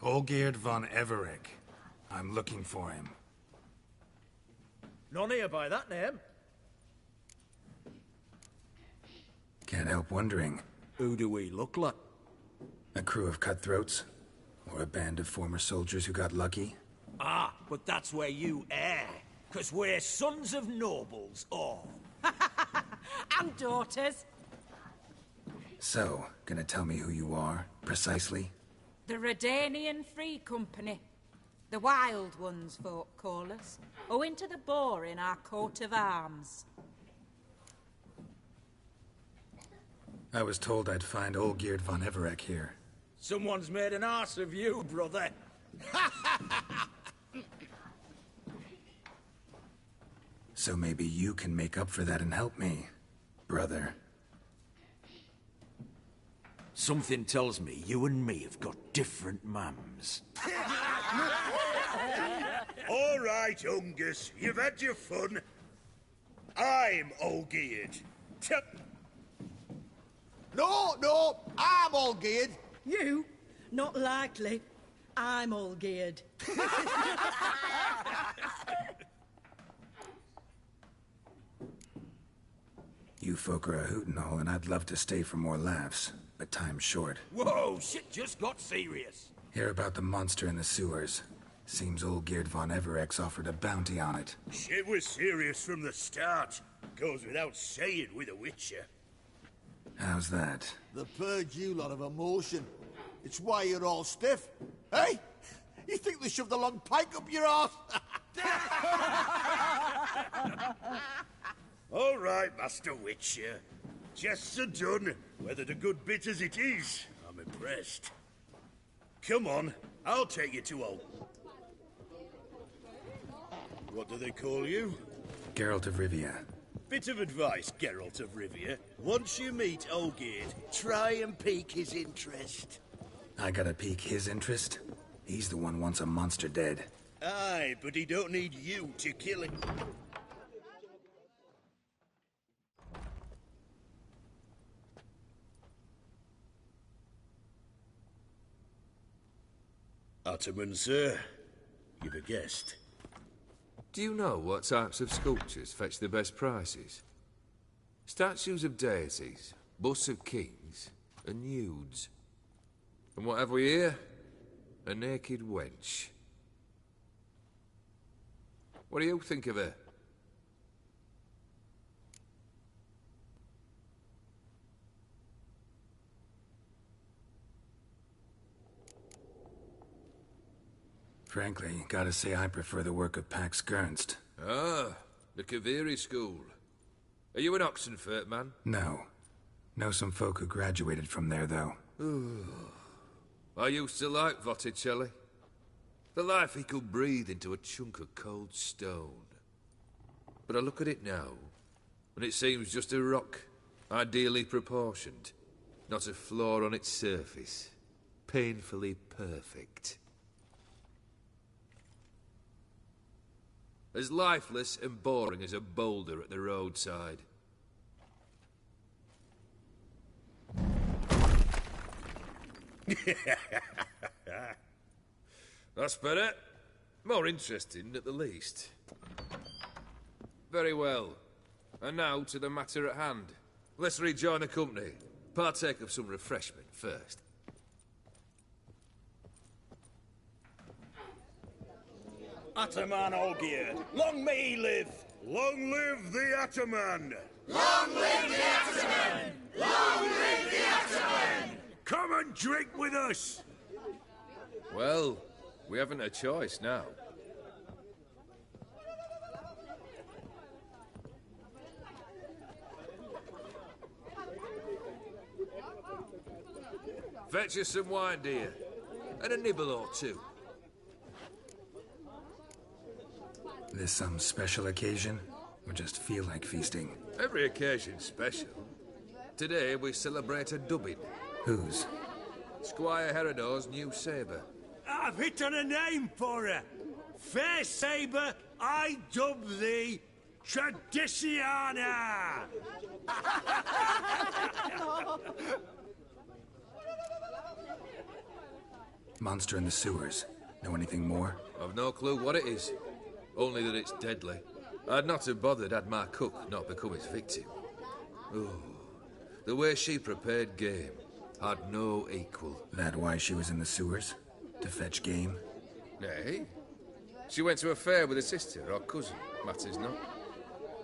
Olgierd von Everec. I'm looking for him. None here by that name. Can't help wondering. Who do we look like? A crew of cutthroats? Or a band of former soldiers who got lucky? Ah, but that's where you err. 'Cause we're sons of nobles, all. And daughters. So, gonna tell me who you are, precisely? The Redanian Free Company. The Wild Ones, folk call us. Owing to the boar in our coat of arms. I was told I'd find Olgierd von Everec here. Someone's made an arse of you, brother. So maybe you can make up for that and help me, brother. Something tells me you and me have got different mums. All right, Ungus, you've had your fun. I'm Olgierd. No, I'm Olgierd. You? Not likely. I'm all geared. You folk are a hoot and all, and I'd love to stay for more laughs, but time's short. Whoa, shit just got serious. Hear about the monster in the sewers. Seems Olgierd von Everec's offered a bounty on it. Shit was serious from the start. Goes without saying with a Witcher. How's that? They purge you lot of emotion. It's why you're all stiff. Hey? You think they shoved a long pike up your arse? All right, Master Witcher. Jests are done, whether the good bit as it is. I'm impressed. Come on, I'll take you to old... What do they call you? Geralt of Rivia. Bit of advice, Geralt of Rivia. Once you meet Olgierd, try and pique his interest. I gotta pique his interest? He's the one wants a monster dead. Aye, but he don't need you to kill him. Ottoman, sir. You've a guest. Do you know what types of sculptures fetch the best prices? Statues of deities, busts of kings, and nudes. And what have we here? A naked wench. What do you think of her? Frankly, gotta say I prefer the work of Pax Gernst. Ah, the Kaviri school. Are you an Oxenfurt man? No. Know some folk who graduated from there, though. I used to like Botticelli. The life he could breathe into a chunk of cold stone. But I look at it now, and it seems just a rock, ideally proportioned. Not a flaw on its surface. Painfully perfect. As lifeless and boring as a boulder at the roadside. That's better. More interesting, at the least. Very well. And now to the matter at hand. Let's rejoin the company. Partake of some refreshment first. Ataman Olgierd, long may he live! Long live the Ataman! Long live the Ataman! Long live the Ataman! Come and drink with us! Well, we haven't a choice now. Fetch us some wine, dear. And a nibble or two. This some special occasion? Or just feel like feasting? Every occasion's special. Today we celebrate a dubbing. Whose? Squire Herodor's new sabre. I've hit on a name for her. Fair sabre, I dub thee Tradiciana! Monster in the sewers. Know anything more? I've no clue what it is. Only that it's deadly. I'd not have bothered had my cook not become its victim. Oh, the way she prepared game had no equal. That why she was in the sewers? To fetch game? Nay. She went to a fair with a sister or cousin, matters not.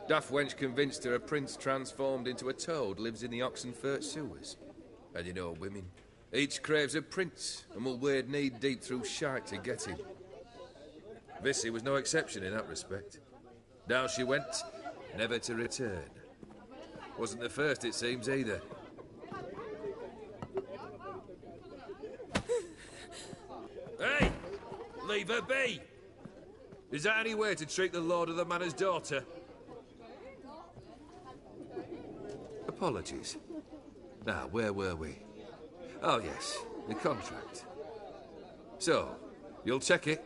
Daft wench convinced her a prince transformed into a toad lives in the Oxenfurt sewers. And you know women. Each craves a prince and will wade knee-deep through shite to get him. Vissy was no exception in that respect. Down she went, never to return. Wasn't the first, it seems, either. Hey! Leave her be! Is that any way to treat the lord of the manor's daughter? Apologies. Now, where were we? Oh, yes, the contract. So, you'll check it?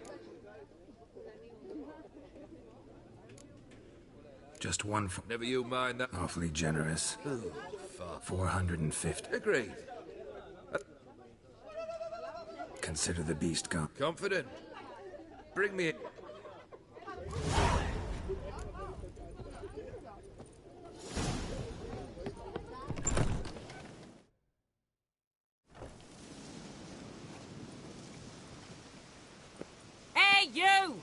Just one for... Never you mind that. Awfully generous. Ooh, fuck. 450. Agreed. Consider the beast gone. Confident. Bring me it. Hey, you!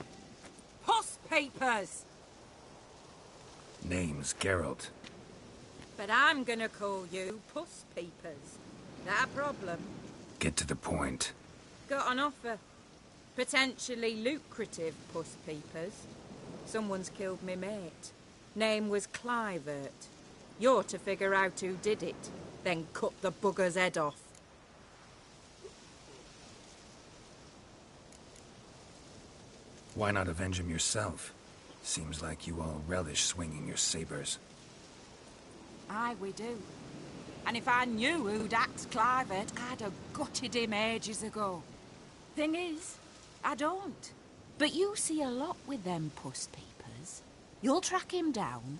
Puss papers! Name's Geralt. But I'm gonna call you Puss Peepers. That a problem? Get to the point. Got an offer. Potentially lucrative Puss Peepers. Someone's killed me mate. Name was Clivert. You're to figure out who did it, then cut the bugger's head off. Why not avenge him yourself? Seems like you all relish swinging your sabers. Aye, we do. And if I knew who'd axed Clivert, I'd have gutted him ages ago. Thing is, I don't. But you see a lot with them Puss Peepers. You'll track him down.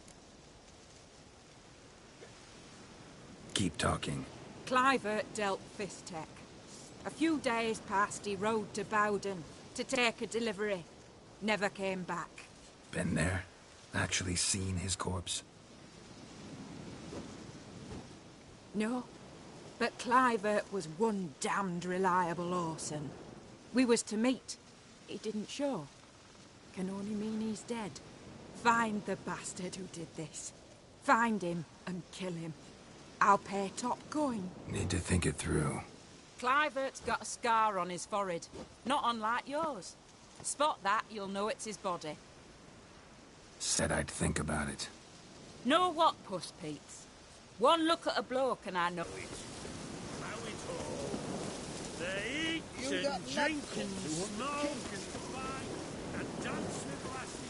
Keep talking. Clivert dealt Fistech. A few days past, he rode to Bowden to take a delivery. Never came back. Been there? Actually seen his corpse? No, but Clivert was one damned reliable Orson. We was to meet. He didn't show. Can only mean he's dead. Find the bastard who did this. Find him and kill him. I'll pay top coin. Need to think it through. Clivert's got a scar on his forehead, not unlike yours. Spot that, you'll know it's his body. Said I'd think about it. Know what, Puss Pete's? One look at a bloke and I know it. They eat You got and drink that and cook who smoke wants and fight and dance with lasses.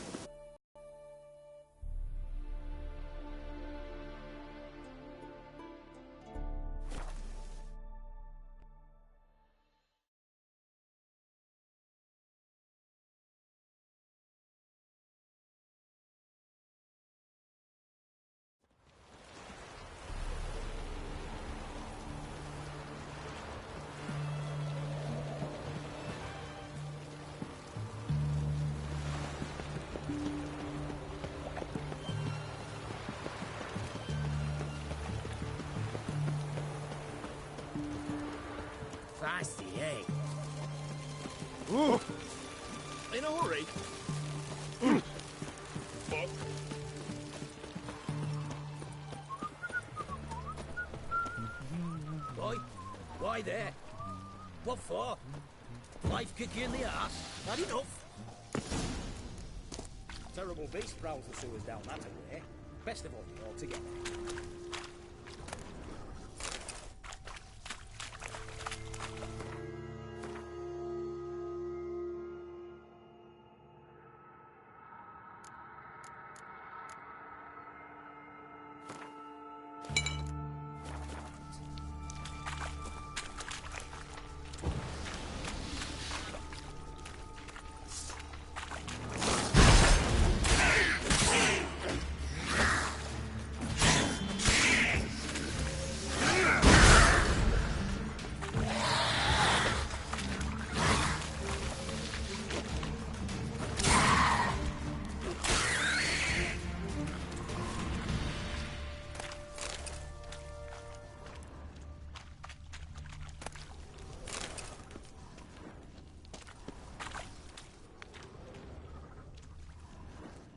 Feisty, eh? Oh. In a hurry? Why there? What for? Life kick you in the ass? Not enough. Terrible beast prowls the sewers down that way. Best of all together.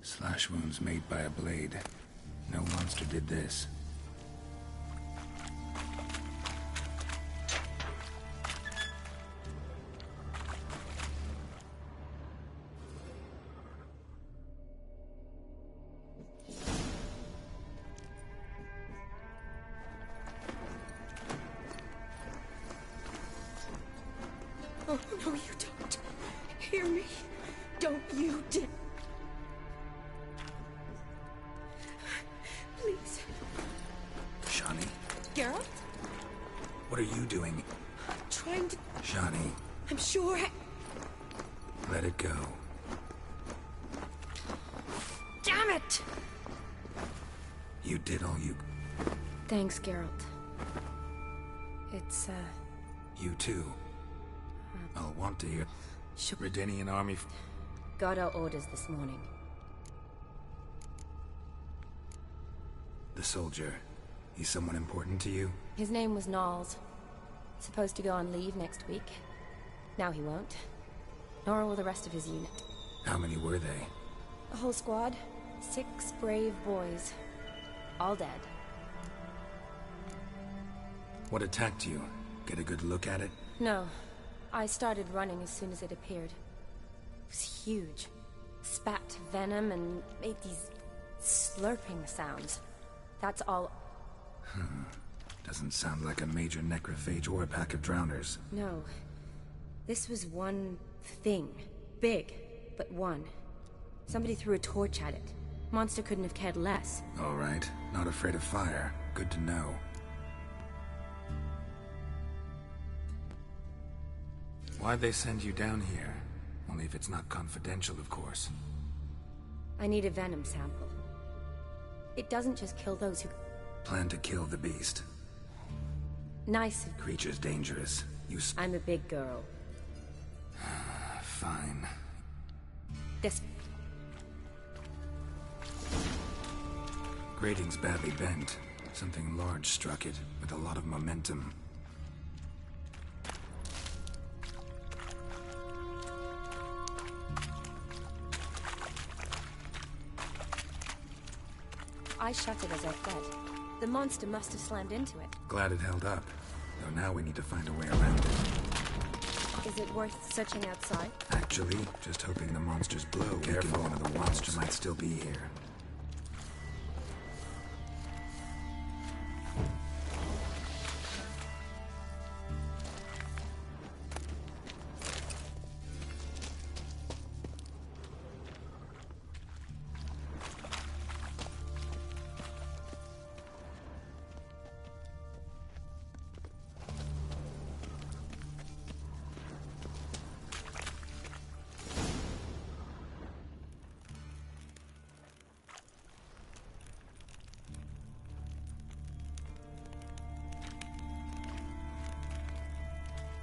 Slash wounds made by a blade. No monster did this. Oh, no, you don't. Hear me. Don't you dare. Please. Shani, Geralt? what are you doing? I'm trying to... Shani, I'm sure let it go. Damn it! You did all you... Thanks, Geralt. It's, You too. I'll want to hear... Redanian army... Got our orders this morning. The soldier. He's someone important to you? His name was Knowles. Supposed to go on leave next week. Now he won't. Nor will the rest of his unit. How many were they? A whole squad. 6 brave boys. All dead. What attacked you? Get a good look at it? No. I started running as soon as it appeared. It was huge. Spat venom and made these slurping sounds. That's all. Doesn't sound like a major necrophage or a pack of drowners. No. This was one thing. Big, but one. Somebody threw a torch at it. Monster couldn't have cared less. All right. Not afraid of fire. Good to know. Why'd they send you down here? Only if it's not confidential, of course. I need a venom sample. It doesn't just kill those who... Plan to kill the beast. Nice. Creature's dangerous. I'm a big girl. Fine. This... Grating's badly bent. Something large struck it, with a lot of momentum. I shut it as I fled. The monster must have slammed into it. Glad it held up. Though now we need to find a way around it. Is it worth searching outside? Actually, just hoping the monster's blow. Careful, one of the monster might still be here.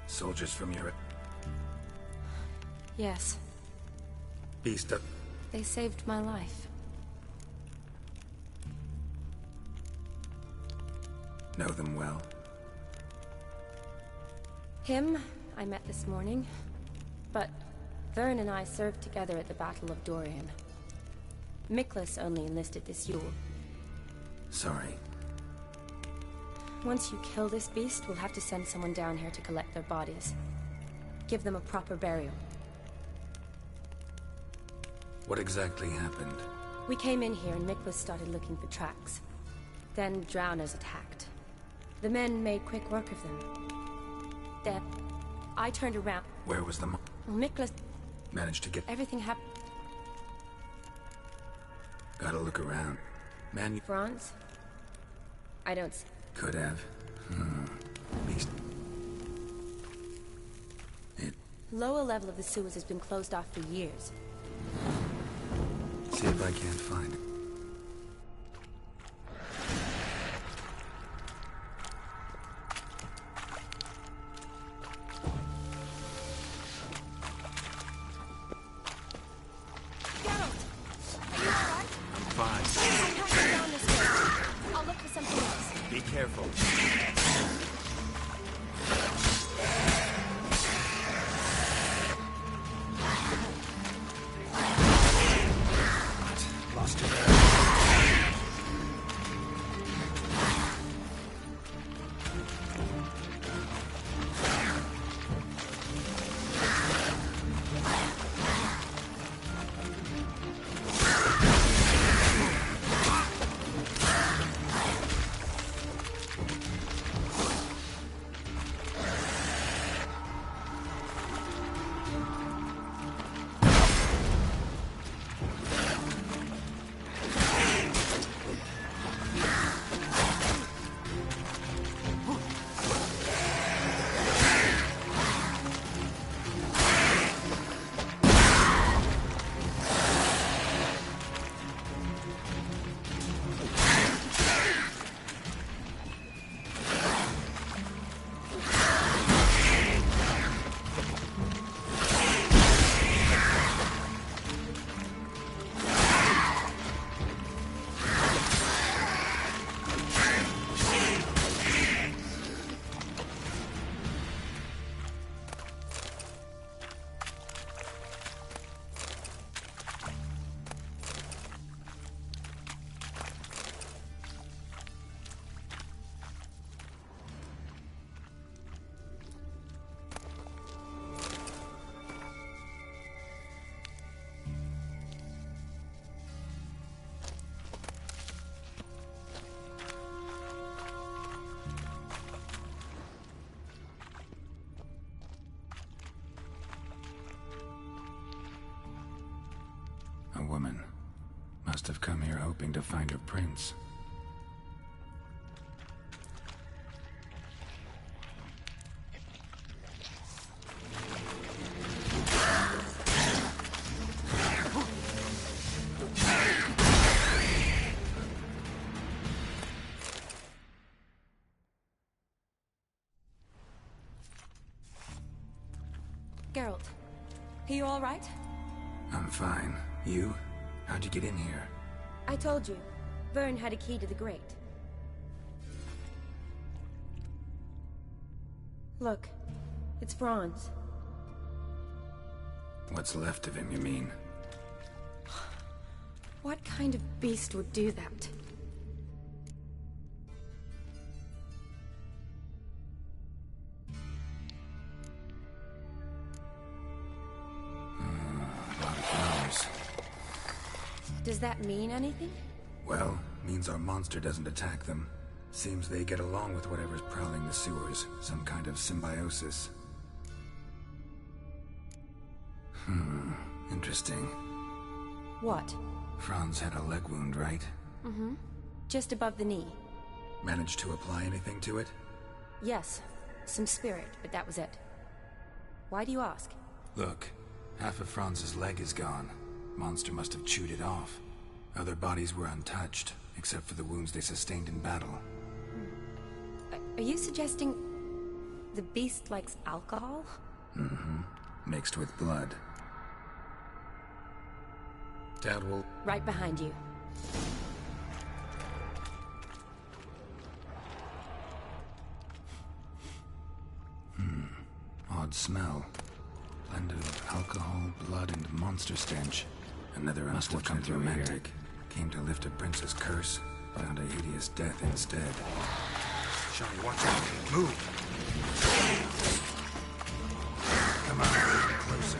Soldiers from Europe. Yes. Beast up. They saved my life. Know them well? Him, I met this morning. But Vern and I served together at the Battle of Dorian. Miklas only enlisted this Yule. Sorry. Once you kill this beast, we'll have to send someone down here to collect their bodies. Give them a proper burial. What exactly happened? We came in here and Miklas started looking for tracks. Then drowners attacked. The men made quick work of them. Then I turned around. Where was the Miklas managed to get... Everything happened. Gotta look around. Franz? I don't... Could have. Beast. Lower level of the sewers has been closed off for years. See if I can't find it. A woman. Must have come here hoping to find her prince. Geralt, are you all right? I'm fine. You? How'd you get in here? I told you. Vern had a key to the grate. Look, it's bronze. What's left of him, you mean? What kind of beast would do that? A lot of flowers. Does that mean anything? Well, means our monster doesn't attack them. Seems they get along with whatever's prowling the sewers. Some kind of symbiosis. Interesting. What? Franz had a leg wound, right? Mm-hmm. Just above the knee. Managed to apply anything to it? Yes. Some spirit, but that was it. Why do you ask? Look, half of Franz's leg is gone. Monster must have chewed it off. Other bodies were untouched, except for the wounds they sustained in battle. Are you suggesting the beast likes alcohol? Mm-hmm. Mixed with blood. Dad will... Right behind you. Odd smell. Blended of alcohol, blood, and monster stench. Another unfortunate romantic. Came to lift a prince's curse, found a hideous death instead. Johnny, watch out. Move. Come on, closer.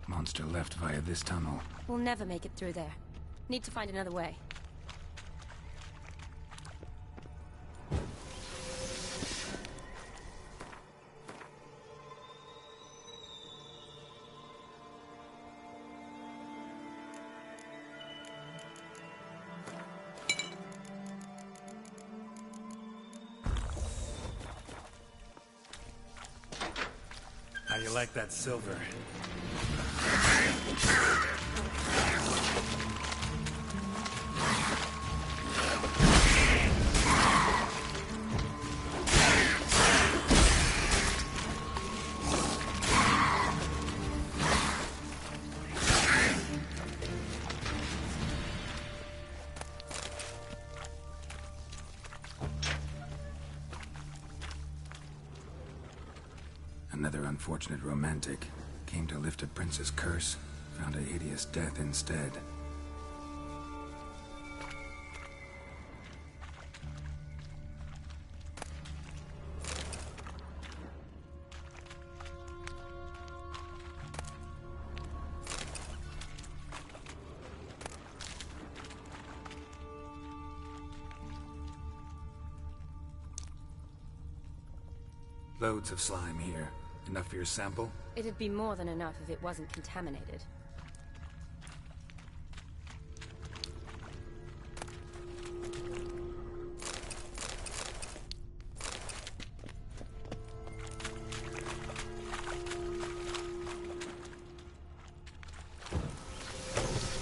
Monster left via this tunnel. We'll never make it through there. Need to find another way. How you like that silver? Another unfortunate romantic. Came to lift a prince's curse, found a hideous death instead. Loads of slime here. Enough for your sample? It'd be more than enough if it wasn't contaminated.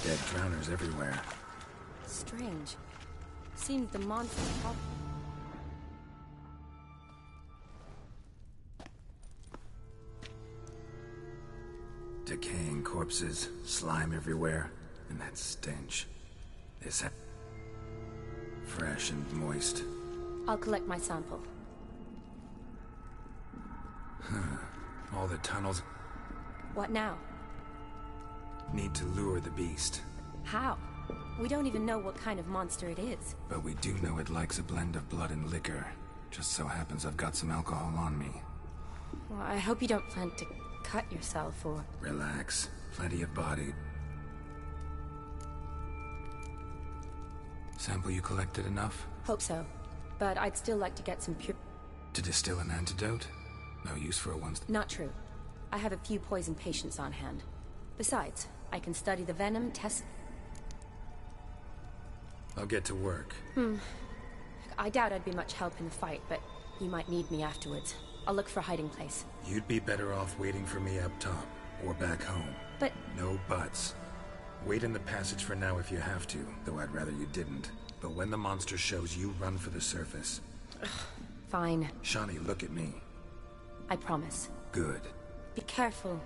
Dead drowners everywhere. Strange. Seems the monster helped. Decaying corpses, slime everywhere, and that stench. This fresh and moist. I'll collect my sample. All the tunnels What now? need to lure the beast. How? We don't even know what kind of monster it is. But we do know it likes a blend of blood and liquor. Just so happens I've got some alcohol on me. Well, I hope you don't plan to cut yourself or... Relax. Plenty of body. Sample you collected enough? Hope so. but I'd still like to get some pure... To distill an antidote? No use for a once... Not true. I have a few poison patients on hand. Besides, I can study the venom, test... I'll get to work. I doubt I'd be much help in the fight, but you might need me afterwards. I'll look for a hiding place. You'd be better off waiting for me up top, or back home. But... No buts. Wait in the passage for now if you have to, though I'd rather you didn't. But when the monster shows, you run for the surface. Fine. Shani, look at me. I promise. Good. Be careful.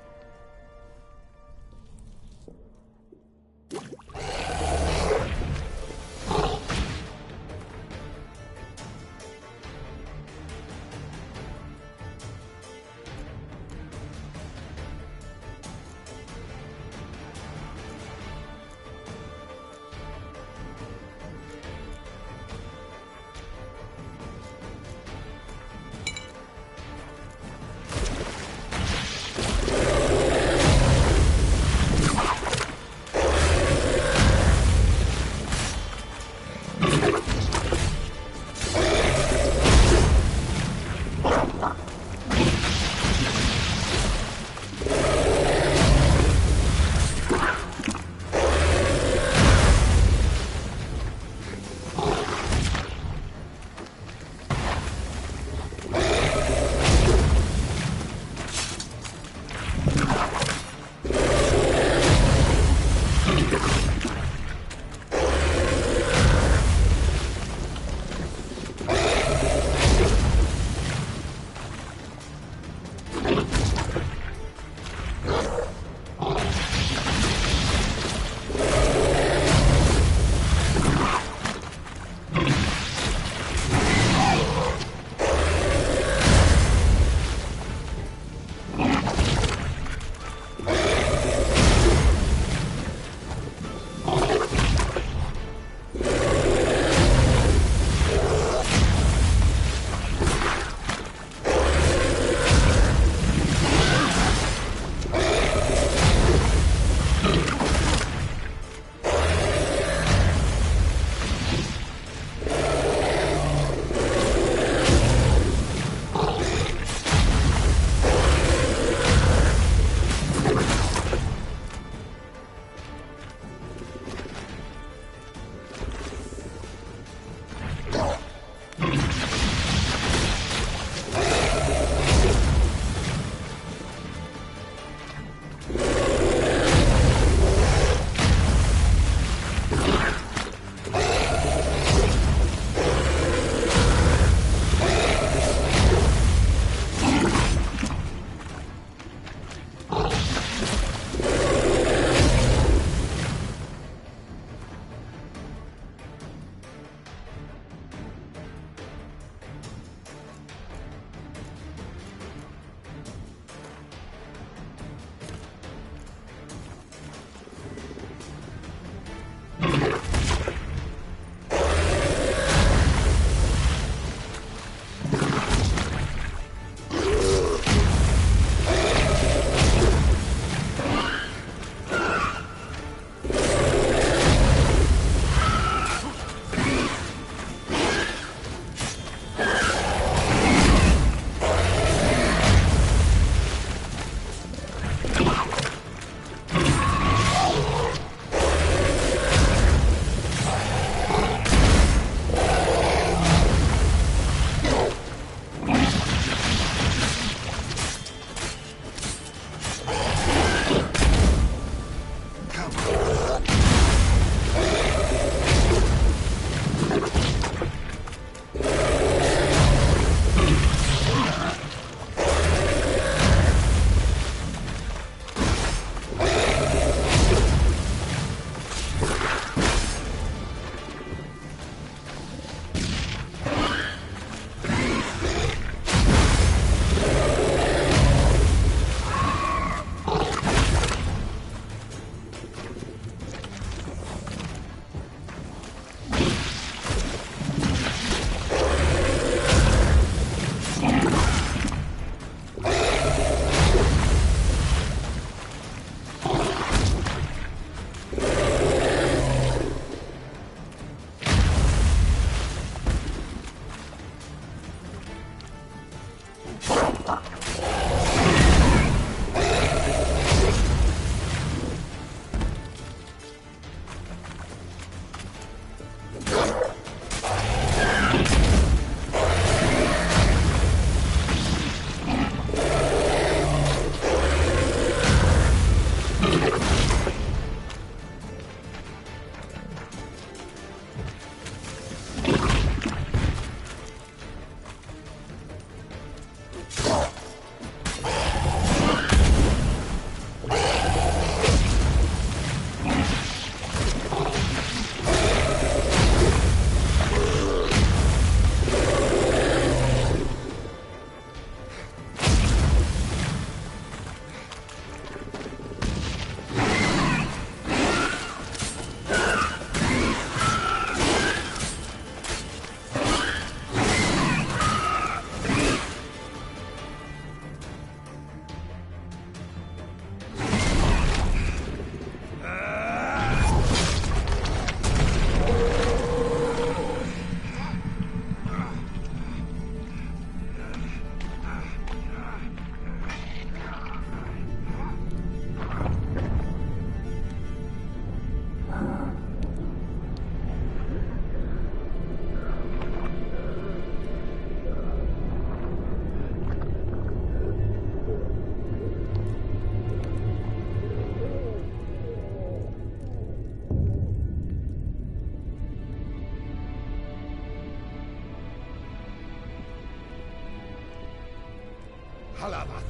Halavath,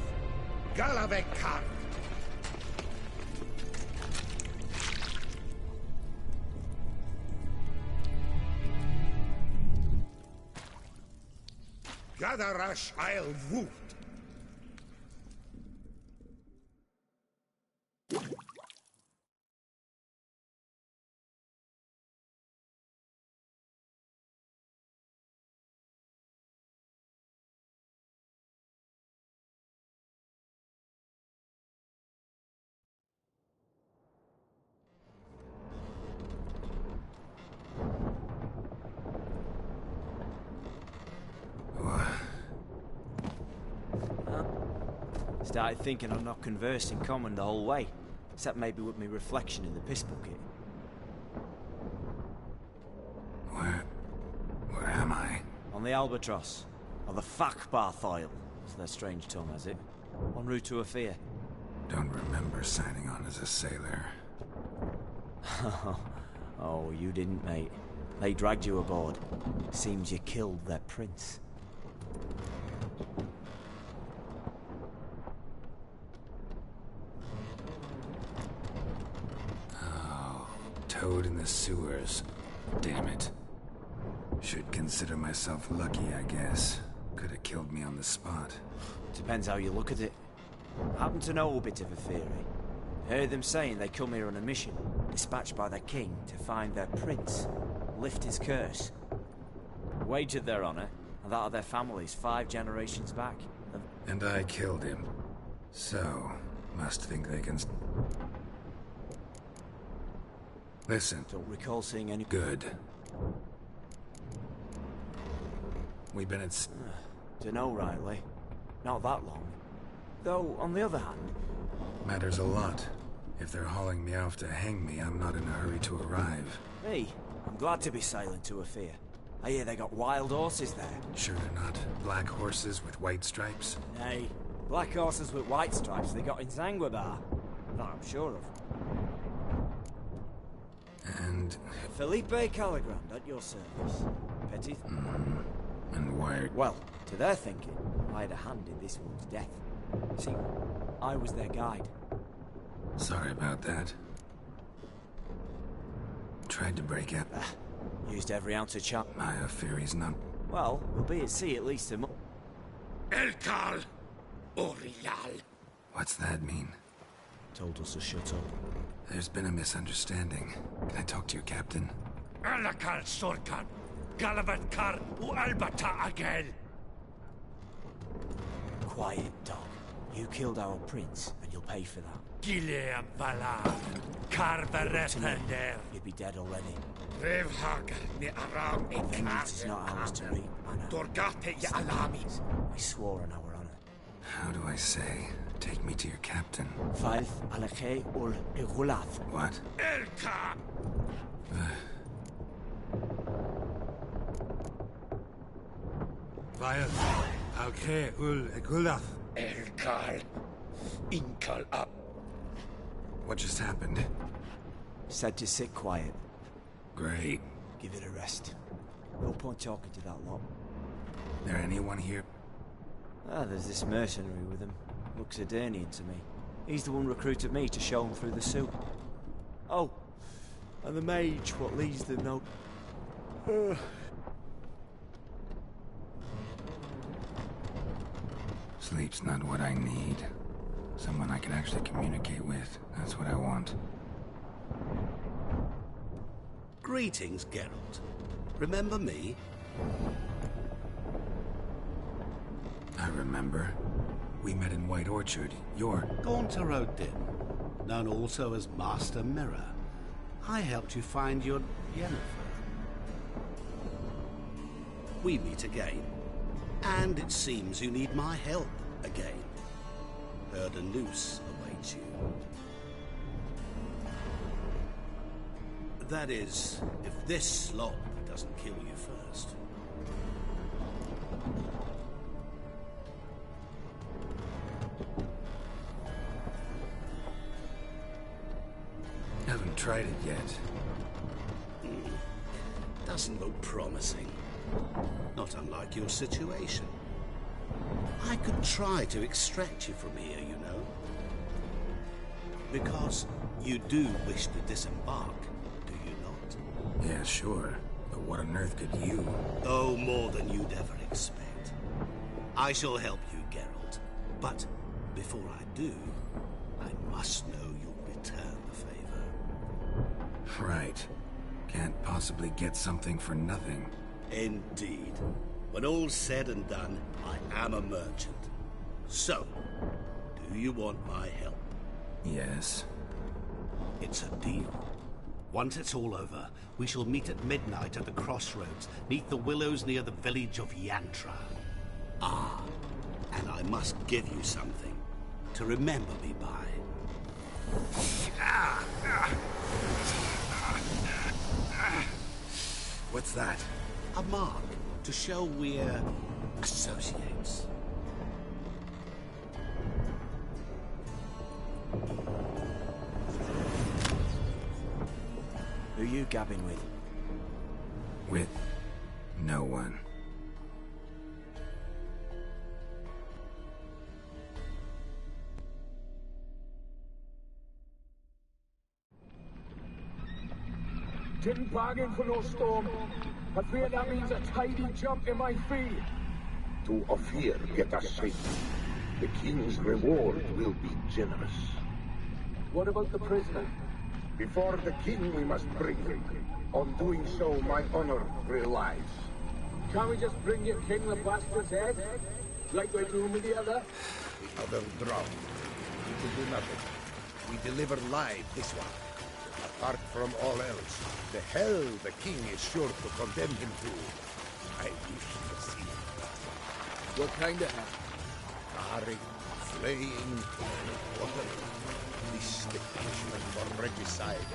Galavekar. Gadarash I'll Woot. Started thinking I've not conversed in common the whole way, except maybe with my reflection in the piss bucket. Where am I? On the Albatross, or the Fakbarth Oil, as their strange tongue has it. En route to Ophir. Don't remember signing on as a sailor. Oh, you didn't, mate. They dragged you aboard. Seems you killed their prince. Toad in the sewers. Damn it. Should consider myself lucky, I guess. Could have killed me on the spot. Depends how you look at it. Happen to know a bit of a theory. Heard them saying they come here on a mission, dispatched by their king to find their prince, lift his curse. Wagered their honor, and that of their families 5 generations back. And I killed him. So, must think they can... Listen. Don't recall seeing any... Good. We've been at... Dunno, Riley. Not that long. Though, on the other hand... Matters a lot. If they're hauling me off to hang me, I'm not in a hurry to arrive. Me? I'm glad to be sailing to Ophir. I hear they got wild horses there. Sure they're not black horses with white stripes? Nay, black horses with white stripes they got in Zanguebar. That I'm sure of. And... Felipe Caligrand at your service. Petty? And why... Well, to their thinking, I had a hand in this one's death. See, I was their guide. Sorry about that. Tried to break up. Used every ounce of charm. My Ophir's not... Well, we'll be at sea at least a month. Elkal Orial. What's that mean? Told us to shut up. There's been a misunderstanding. Can I talk to your captain? Alakal Sorkan. Galavat Kar U Albata Agel. Quiet, dog. You killed our prince, and you'll pay for that. Gileam Valar. Carverepender. You'd be dead already. Revhagar ni Aram Vengeance is not ours to reap, Anna. Dorgate ya Alami. I swore on our honor. How do I say? Take me to your captain. Faith Alakhe ul Igulath. What? Elka! Faith Alakhe ul Igulath. Elkal. Inkal up. What just happened? Said to sit quiet. Great. Give it a rest. No point talking to that lot. There anyone here? There's this mercenary with him. Looks Adernian to me. He's the one recruited me to show him through the suit. Oh, and the mage what leads the note. Sleep's not what I need. Someone I can actually communicate with. That's what I want. Greetings, Geralt. Remember me? I remember. We met in White Orchard. You're... Gaunter Odin, known also as Master Mirror. I helped you find your Yennefer. We meet again. And it seems you need my help again. Heard a noose awaits you. That is, if this slop doesn't kill you first. Haven't tried it yet. Doesn't look promising. Not unlike your situation. I could try to extract you from here, you know. Because you do wish to disembark, do you not? Yeah, sure. But what on earth could you? Oh, more than you'd ever expect. I shall help you, Geralt. But before I do, I must know you'll return the favor. Right. Can't possibly get something for nothing. Indeed. When all's said and done, I am a merchant. So, do you want my help? Yes. It's a deal. Once it's all over, we shall meet at midnight at the crossroads, neath the willows near the village of Yantra. Ah, and I must give you something to remember me by. What's that? A mark to show we're associates. Who you gabbing with? With no one. Didn't bargain for no storm. I fear that means a tidy jump in my fee. To Ophir get us safe. The king's reward will be generous. What about the prisoner? Before the king we must bring him. On doing so, my honor relies. Can't we just bring your king the bastard's head? Like we're doing with the other? The other drowned. We will do nothing. We deliver live this one. Apart from all else, the hell the king is sure to condemn him to. I wish to see it. What kind of hell? Carring, flaying, water. This the punishment for regicide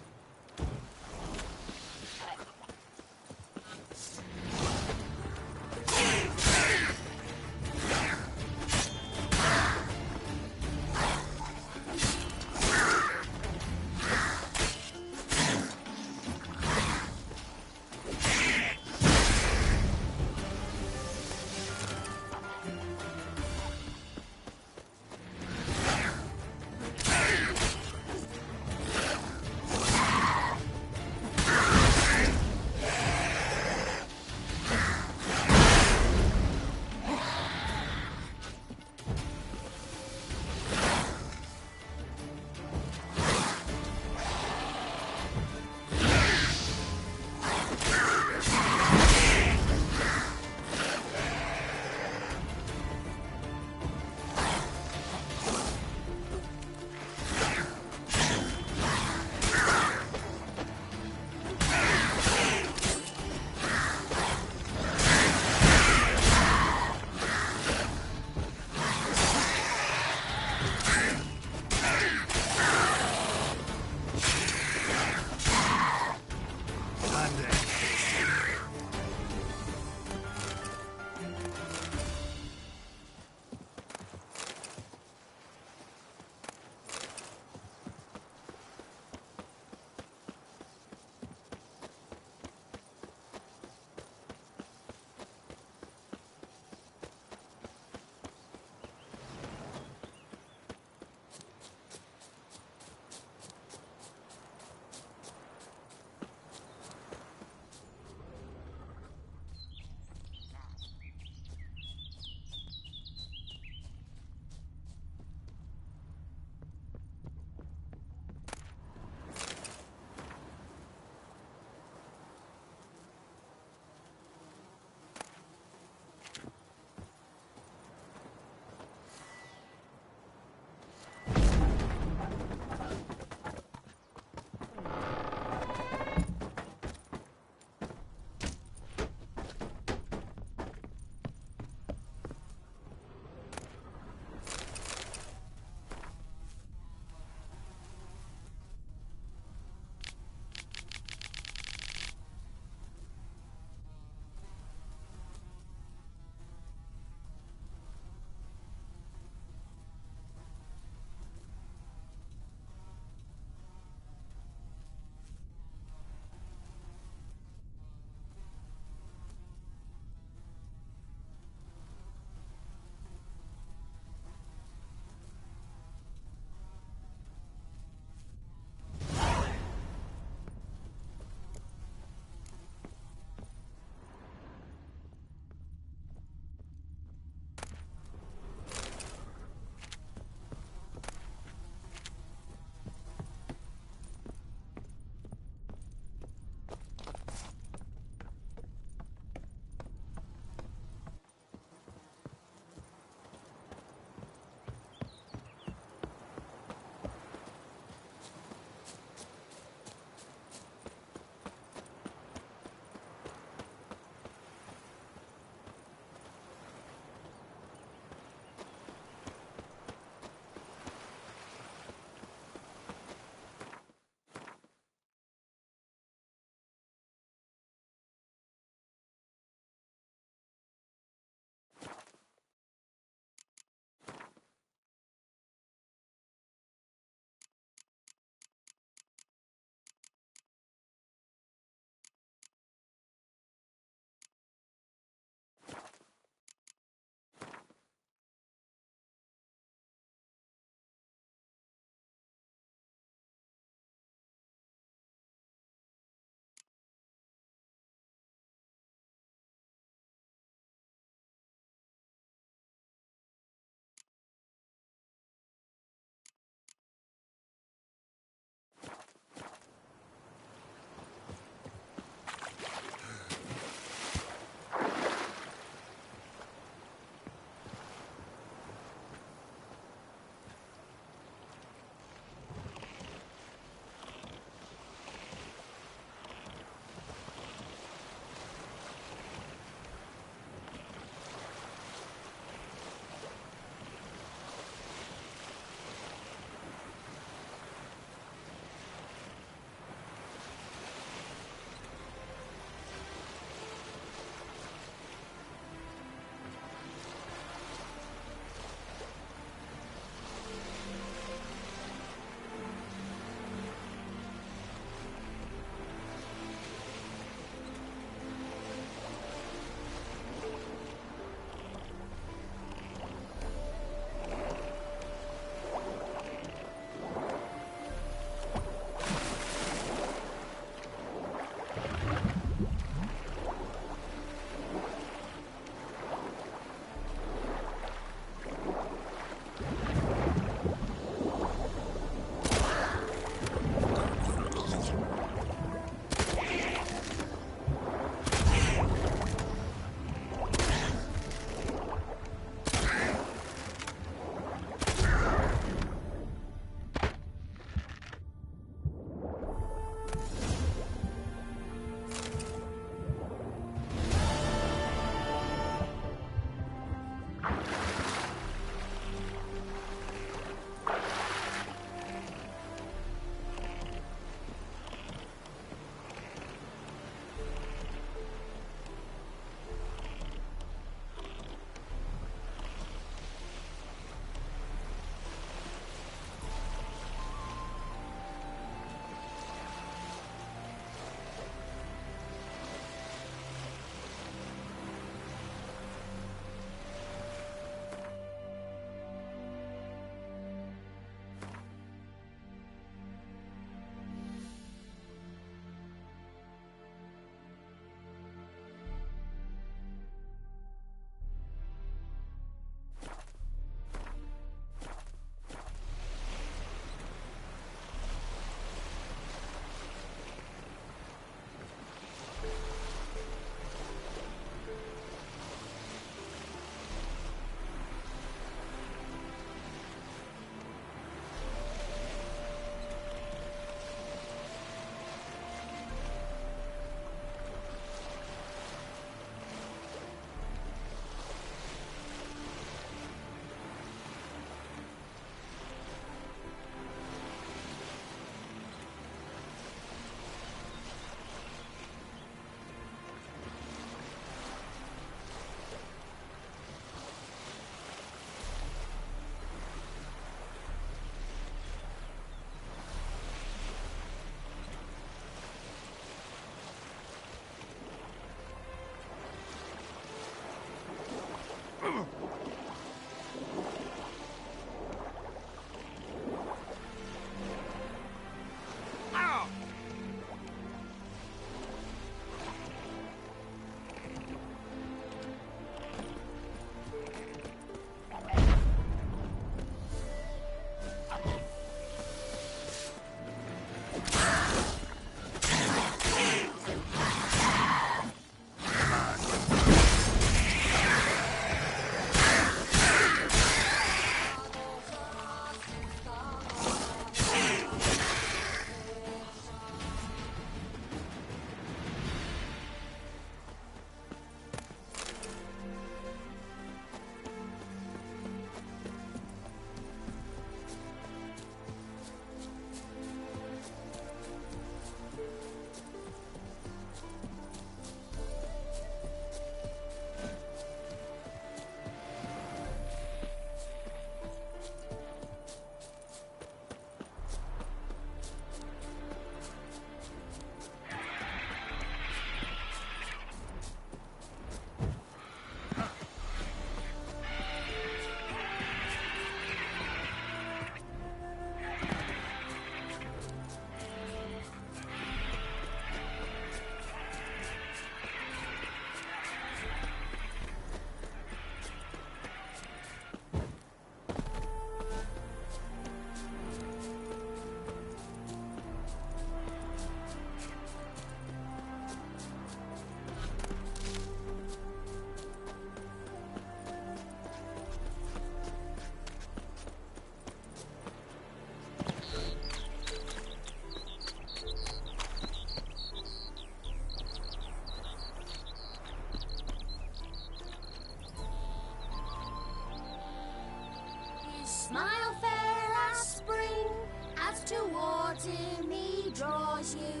to me draws you.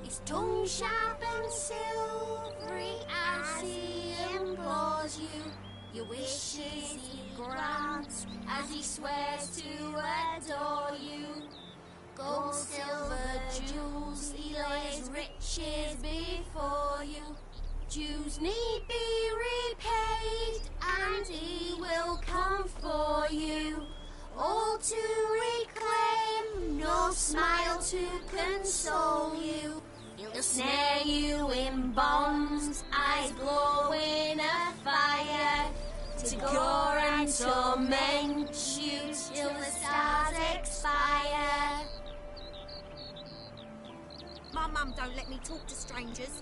His tongue sharp and silvery as he implores you. Your wishes he grants as he swears to adore you. Gold, silver, jewels, he lays riches before you. Dues need be repaid, and he will come for you. All to reclaim, no smile to console you. He'll snare you in bonds, eyes glowing a fire, to gore and torment you till the stars expire. My mum don't let me talk to strangers.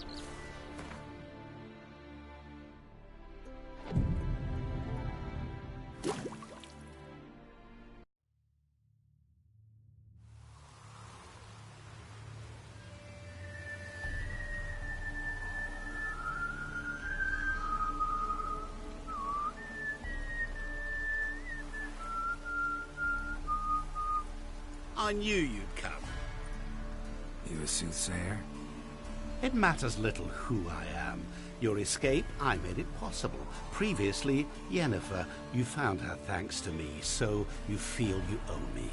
I knew you'd come. You a soothsayer? It matters little who I am. Your escape, I made it possible. Previously, Yennefer, you found her thanks to me, so you feel you owe me.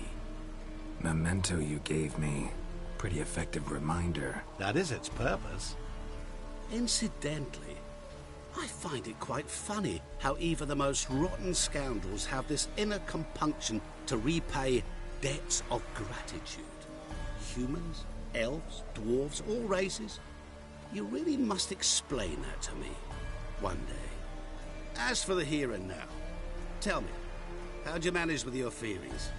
Memento you gave me. Pretty effective reminder. That is its purpose. Incidentally, I find it quite funny how even the most rotten scoundrels have this inner compunction to repay debts of gratitude. Humans, elves, dwarves, all races. You really must explain that to me one day. As for the here and now, tell me, how'd you manage with your theories?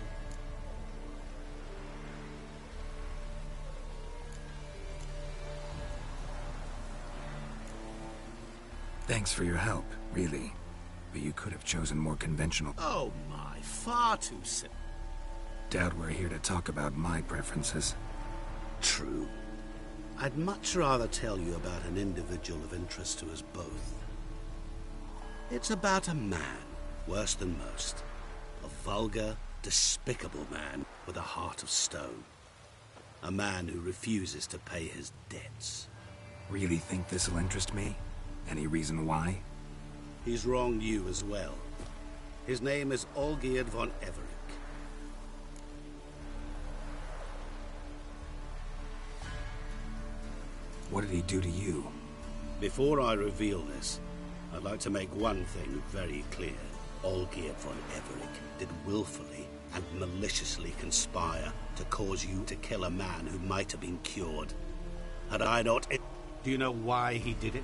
Thanks for your help, really. But you could have chosen more conventional... Oh my, far too simple. Doubt we're here to talk about my preferences. True. I'd much rather tell you about an individual of interest to us both. It's about a man, worse than most. A vulgar, despicable man with a heart of stone. A man who refuses to pay his debts. Really think this'll interest me? Any reason why? He's wronged you as well. His name is Olgierd von Everec. What did he do to you? Before I reveal this, I'd like to make one thing very clear. Olgierd von Everec did willfully and maliciously conspire to cause you to kill a man who might have been cured. Had I not... Do you know why he did it?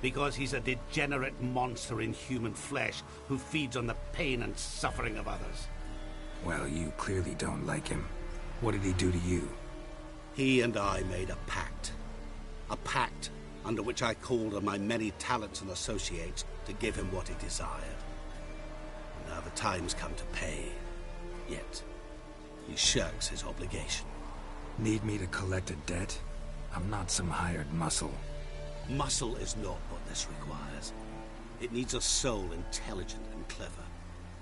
Because he's a degenerate monster in human flesh who feeds on the pain and suffering of others. Well, you clearly don't like him. What did he do to you? He and I made a pact. A pact under which I called on my many talents and associates to give him what he desired. Now the time's come to pay. Yet, he shirks his obligation. Need me to collect a debt? I'm not some hired muscle. Muscle is not what this requires. It needs a soul intelligent and clever.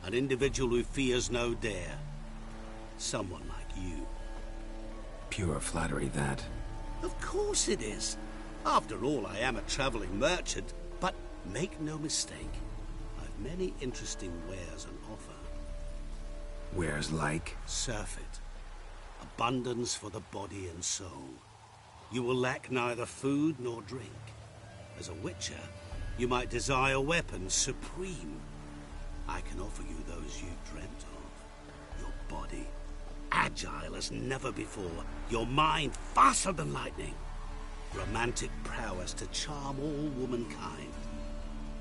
An individual who fears no dare. Someone like you. Pure flattery, that. Of course it is. After all, I am a traveling merchant. But make no mistake, I've many interesting wares on offer. Wares like? Surfeit. Abundance for the body and soul. You will lack neither food nor drink. As a witcher, you might desire weapons supreme. I can offer you those you dreamt of. Your body, agile as never before. Your mind, faster than lightning. Romantic prowess to charm all womankind.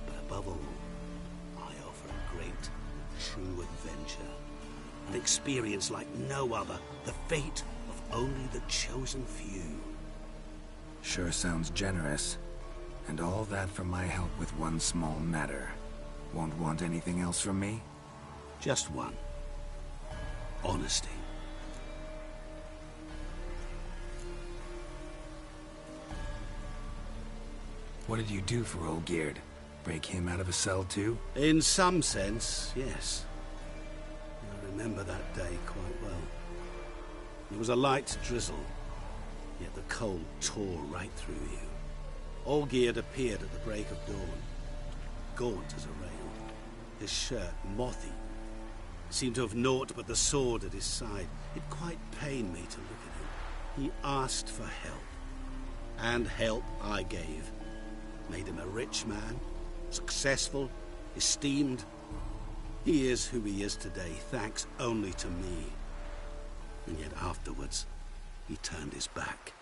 But above all, I offer a great, true adventure. An experience like no other. The fate of only the chosen few. Sure sounds generous. And all that for my help with one small matter. Won't want anything else from me? Just one. Honesty. What did you do for Olgierd? Break him out of a cell too? In some sense, yes. I remember that day quite well. There was a light drizzle, yet the cold tore right through you. Olgierd appeared at the break of dawn, gaunt as a rail, his shirt mothy. Seemed to have naught but the sword at his side. It quite pained me to look at him. He asked for help, and help I gave. Made him a rich man, successful, esteemed. He is who he is today, thanks only to me. And yet afterwards, he turned his back,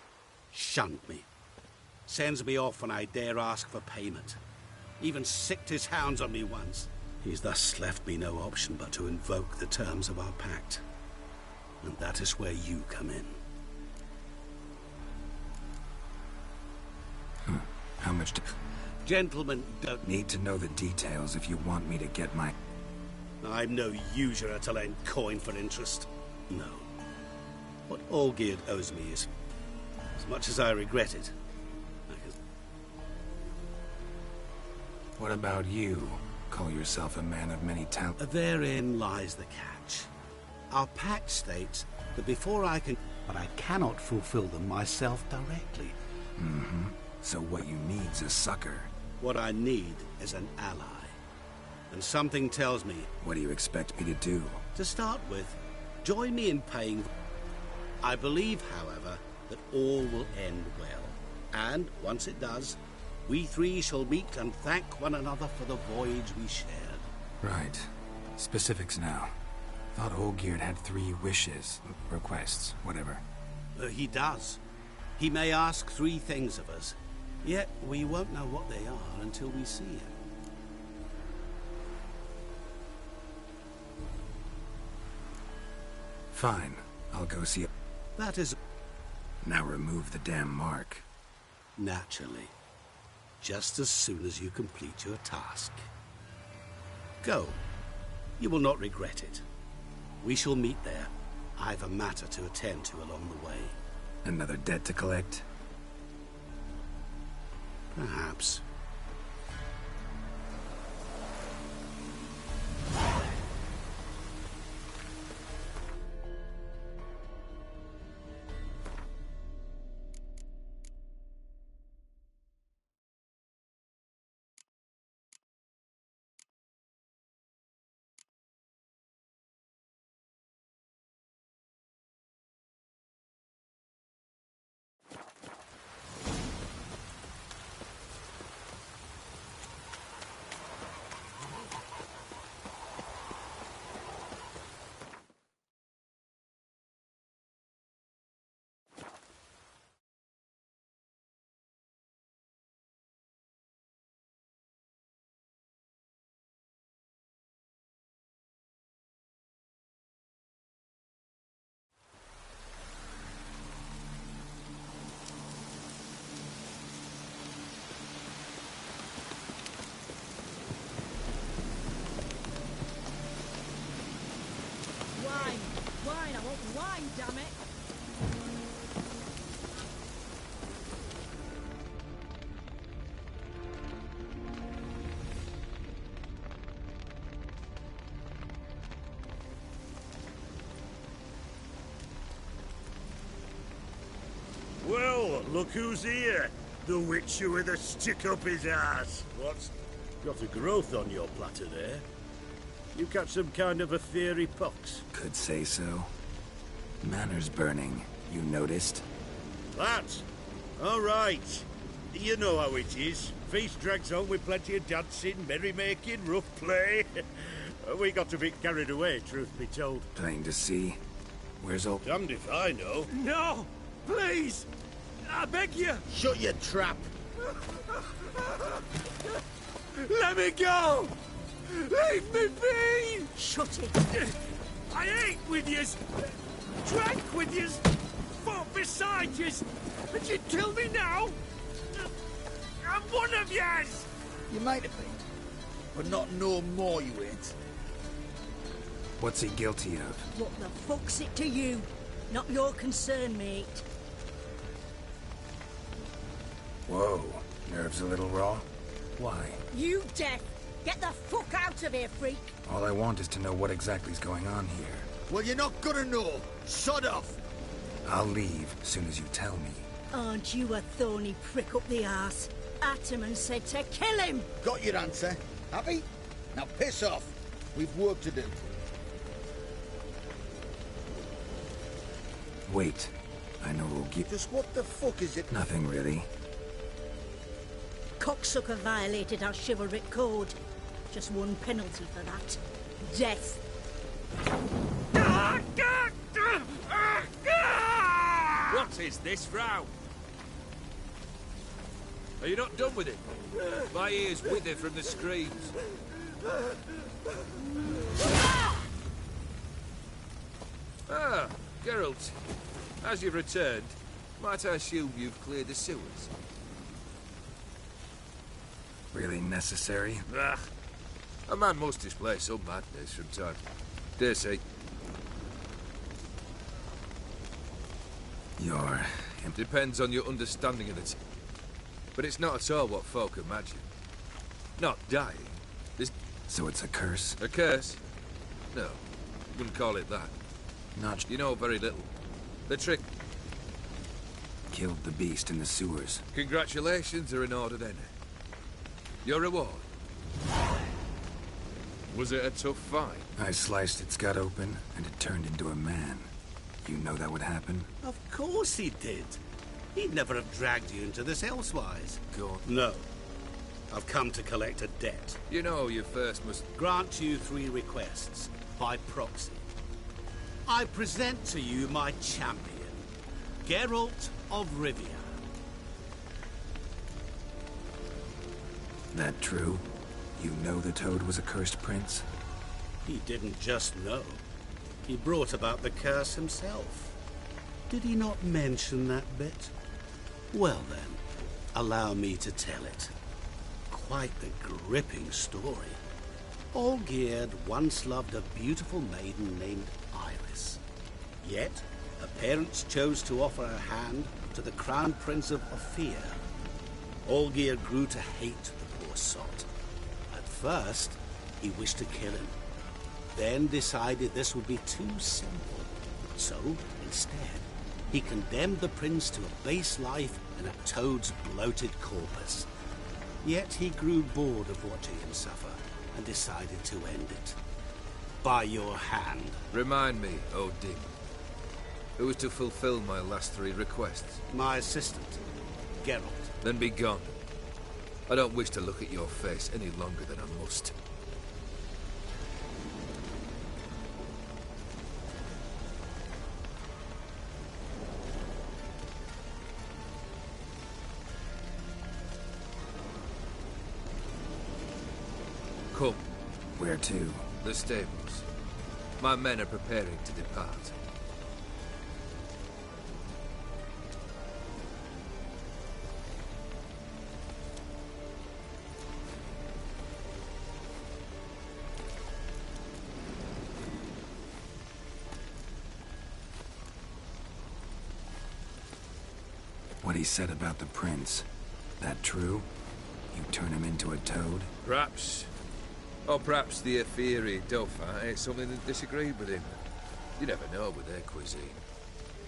shunned me, sends me off when I dare ask for payment. Even sicked his hounds on me once. He's thus left me no option but to invoke the terms of our pact. And that is where you come in. How much to... Gentlemen don't need to know the details if you want me to get my... I'm no usurer to lend coin for interest. No. What Olgierd owes me is, as much as I regret it, What about you? Call yourself a man of many talents. Therein lies the catch. Our pact states that before I can... But I cannot fulfill them myself directly. Mm-hmm. So what you need's a sucker. What I need is an ally. And something tells me... What do you expect me to do? To start with, join me in paying... I believe, however, that all will end well. And, once it does, we three shall meet and thank one another for the voyage we shared. Right. Specifics now. Thought Olgierd had 3 wishes, requests, whatever. He does. He may ask 3 things of us, yet we won't know what they are until we see him. Fine. I'll go see it. That is... Now remove the damn mark. Naturally. Just as soon as you complete your task. Go. You will not regret it. We shall meet there. I've a matter to attend to along the way. Another debt to collect? Perhaps. Wine, I want wine, damn it! Well, look who's here. The Witcher with a stick up his ass. What's... got a growth on your platter there? You catch some kind of a fiery pox? Could say so. Manners burning, you noticed? That? All right. You know how it is. Feast drags on with plenty of dancing, merrymaking, rough play. We got a bit carried away, truth be told. Plain to see. Where's old... Damned if I know. No! Please! I beg you! Shut your trap! Let me go! Leave me be! Shut it! I ate with yous, drank with yous, fought beside yous, and you kill me now? I'm one of yous! You might have been, but not no more you ain't. What's he guilty of? What the fuck's it to you? Not your concern, mate. Whoa, nerves a little raw? Why? You deaf! Get the fuck out of here, freak! All I want is to know what exactly's going on here. Well, you're not gonna know. Sod off! I'll leave as soon as you tell me. Aren't you a thorny prick up the arse? Ataman said to kill him! Got your answer. Happy? Now piss off. We've work to do. Wait. I know we'll give... Just what the fuck is it? Nothing really. Cocksucker violated our chivalric code. Just one penalty for that. Death. What is this row? Are you not done with it? My ears wither from the screams. Ah, Geralt. As you've returned, might I assume you've cleared the sewers? Really necessary? Ah, a man must display some madness from time. Dare say. You're... Depends on your understanding of it. But it's not at all what folk imagine. Not dying. This... So it's a curse? A curse? No, wouldn't call it that. Not... You know very little. The trick... Killed the beast in the sewers. Congratulations are in order then. Your reward. Was it a tough fight? I sliced its gut open, and it turned into a man. You know that would happen? Of course he did. He'd never have dragged you into this elsewise. Go on. No. I've come to collect a debt. You know you first must... Grant you 3 requests, by proxy. I present to you my champion, Geralt of Rivia. That true? You know the Toad was a cursed prince? He didn't just know. He brought about the curse himself. Did he not mention that bit? Well then, allow me to tell it. Quite the gripping story. Olgierd once loved a beautiful maiden named Iris. Yet, her parents chose to offer her hand to the Crown Prince of Ophir. Olgierd grew to hate the poor sot. At first, he wished to kill him. Then decided this would be too simple. So, instead, he condemned the prince to a base life in a toad's bloated corpus. Yet he grew bored of watching him suffer and decided to end it. By your hand. Remind me, Odin. Who was to fulfill my last 3 requests? My assistant, Geralt. Then be gone. I don't wish to look at your face any longer than I must. Come. Where to? The stables. My men are preparing to depart. What he said about the prince, that true? You turn him into a toad? Perhaps. Or perhaps the Ophiri Dauphin ate something that disagreed with him. You never know with their cuisine.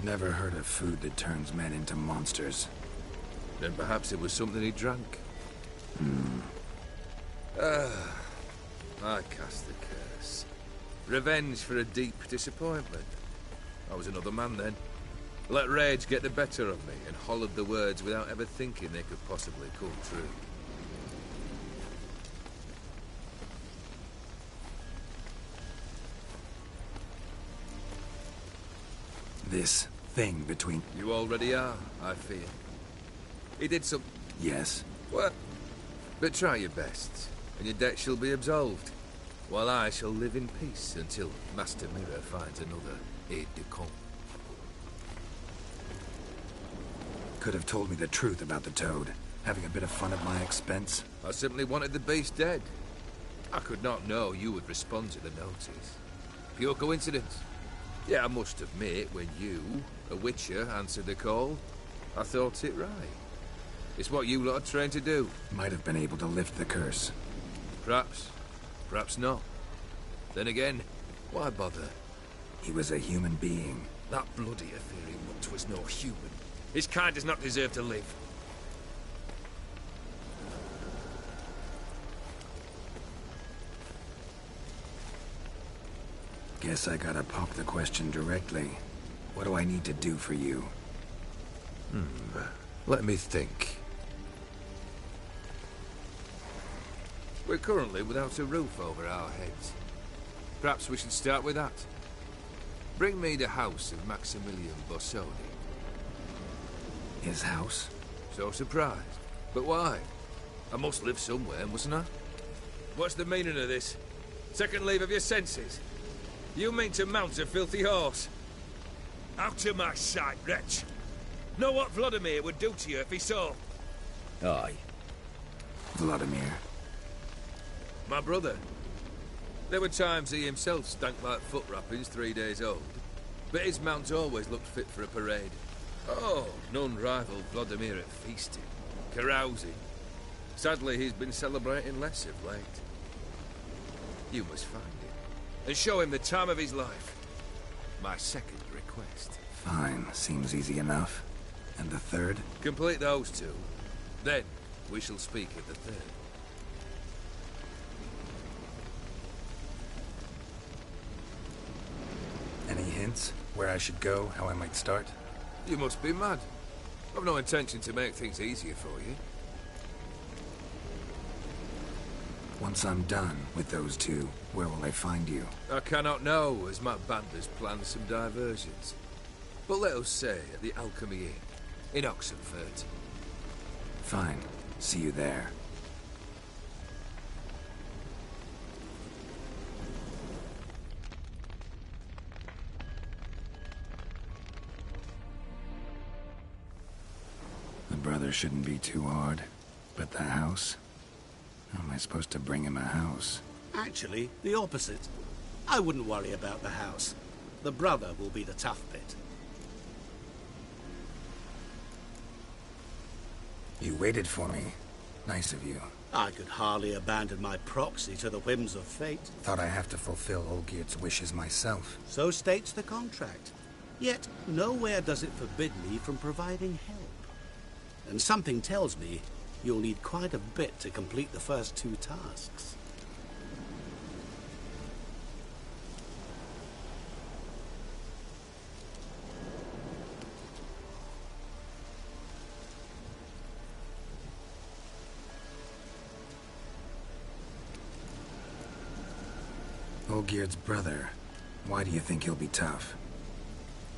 Never heard of food that turns men into monsters. Then perhaps it was something he drank. I cast the curse. Revenge for a deep disappointment. I was another man then. Let rage get the better of me and hollered the words without ever thinking they could possibly come true. This thing between... You already are, I fear. He did some... Yes. What? But try your best, and your debt shall be absolved, while I shall live in peace until Master Mirror finds another aide-de-camp. Could have told me the truth about the Toad, having a bit of fun at my expense. I simply wanted the beast dead. I could not know you would respond to the notice. Pure coincidence. Yeah, I must admit, when you, a Witcher, answered the call, I thought it right. It's what you lot are trained to do. Might have been able to lift the curse. Perhaps. Perhaps not. Then again, why bother? He was a human being. That bloody Aetherian mutt was no human. His kind does not deserve to live. Guess I gotta pop the question directly. What do I need to do for you? Let me think. We're currently without a roof over our heads. Perhaps we should start with that. Bring me the house of Maximilian Borsodi. His house? So surprised. But why? I must live somewhere, mustn't I? What's the meaning of this? Second leave of your senses? You mean to mount a filthy horse? Out of my sight, wretch! Know what Vladimir would do to you if he saw? Aye. Vladimir. My brother. There were times he himself stank like foot wrappings 3 days old. But his mount always looked fit for a parade. Oh, none rivaled Vladimir at feasting, carousing. Sadly, he's been celebrating less of late. You must find him, and show him the time of his life. My second request. Fine, seems easy enough. And the third? Complete those two. Then, we shall speak of the third. Any hints? Where I should go? How I might start? You must be mad. I've no intention to make things easier for you. Once I'm done with those two, where will I find you? I cannot know, as my band has planned some diversions. But let us say at the Alchemy Inn, in Oxenfurt. Fine. See you there. The brother shouldn't be too hard. But the house? How am I supposed to bring him a house? Actually, the opposite. I wouldn't worry about the house. The brother will be the tough bit. You waited for me. Nice of you. I could hardly abandon my proxy to the whims of fate. Thought I have to fulfill Olgierd's wishes myself. So states the contract. Yet, nowhere does it forbid me from providing help. And something tells me you'll need quite a bit to complete the first two tasks. Olgierd's brother. Why do you think he'll be tough?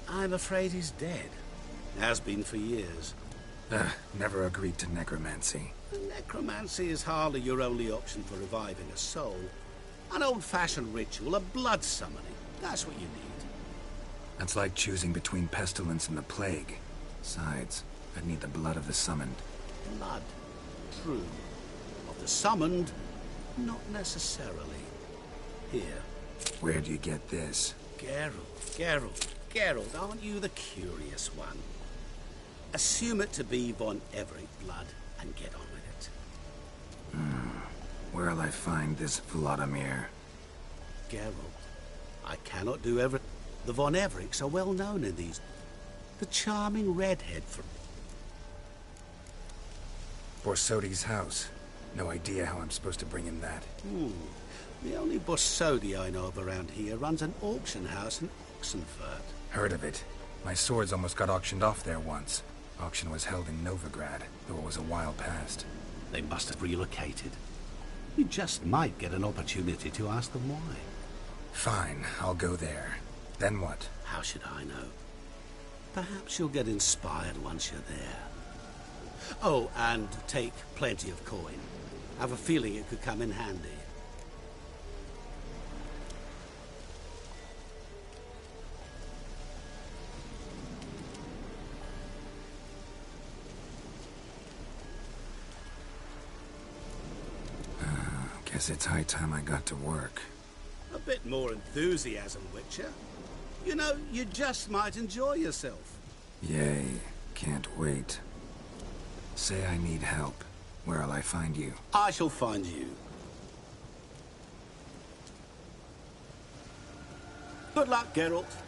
I'm afraid he's dead. Has been for years. Never agreed to necromancy. Necromancy is hardly your only option for reviving a soul. An old-fashioned ritual, a blood summoning. That's what you need. That's like choosing between pestilence and the plague. Besides, I'd need the blood of the summoned. Blood. True. Of the summoned, not necessarily. Here. Where do you get this? Geralt, aren't you the curious one? Assume it to be von Everett blood and get on with it. Where'll I find this Vladimir? Geralt, I cannot do everything. The von Evericks are well known in these. The charming redhead from Borsodi's house. No idea how I'm supposed to bring him that. The only Borsodi I know of around here runs an auction house in Oxenfurt. Heard of it. My swords almost got auctioned off there once. Auction was held in Novigrad, though it was a while past. They must have relocated. You just might get an opportunity to ask them why. Fine, I'll go there. Then what? How should I know? Perhaps you'll get inspired once you're there. Oh, and take plenty of coin. Have a feeling it could come in handy. Guess it's high time I got to work. A bit more enthusiasm, Witcher. You know, you just might enjoy yourself. Yay, can't wait. Say I need help. Where'll I find you? I shall find you. Good luck, Geralt.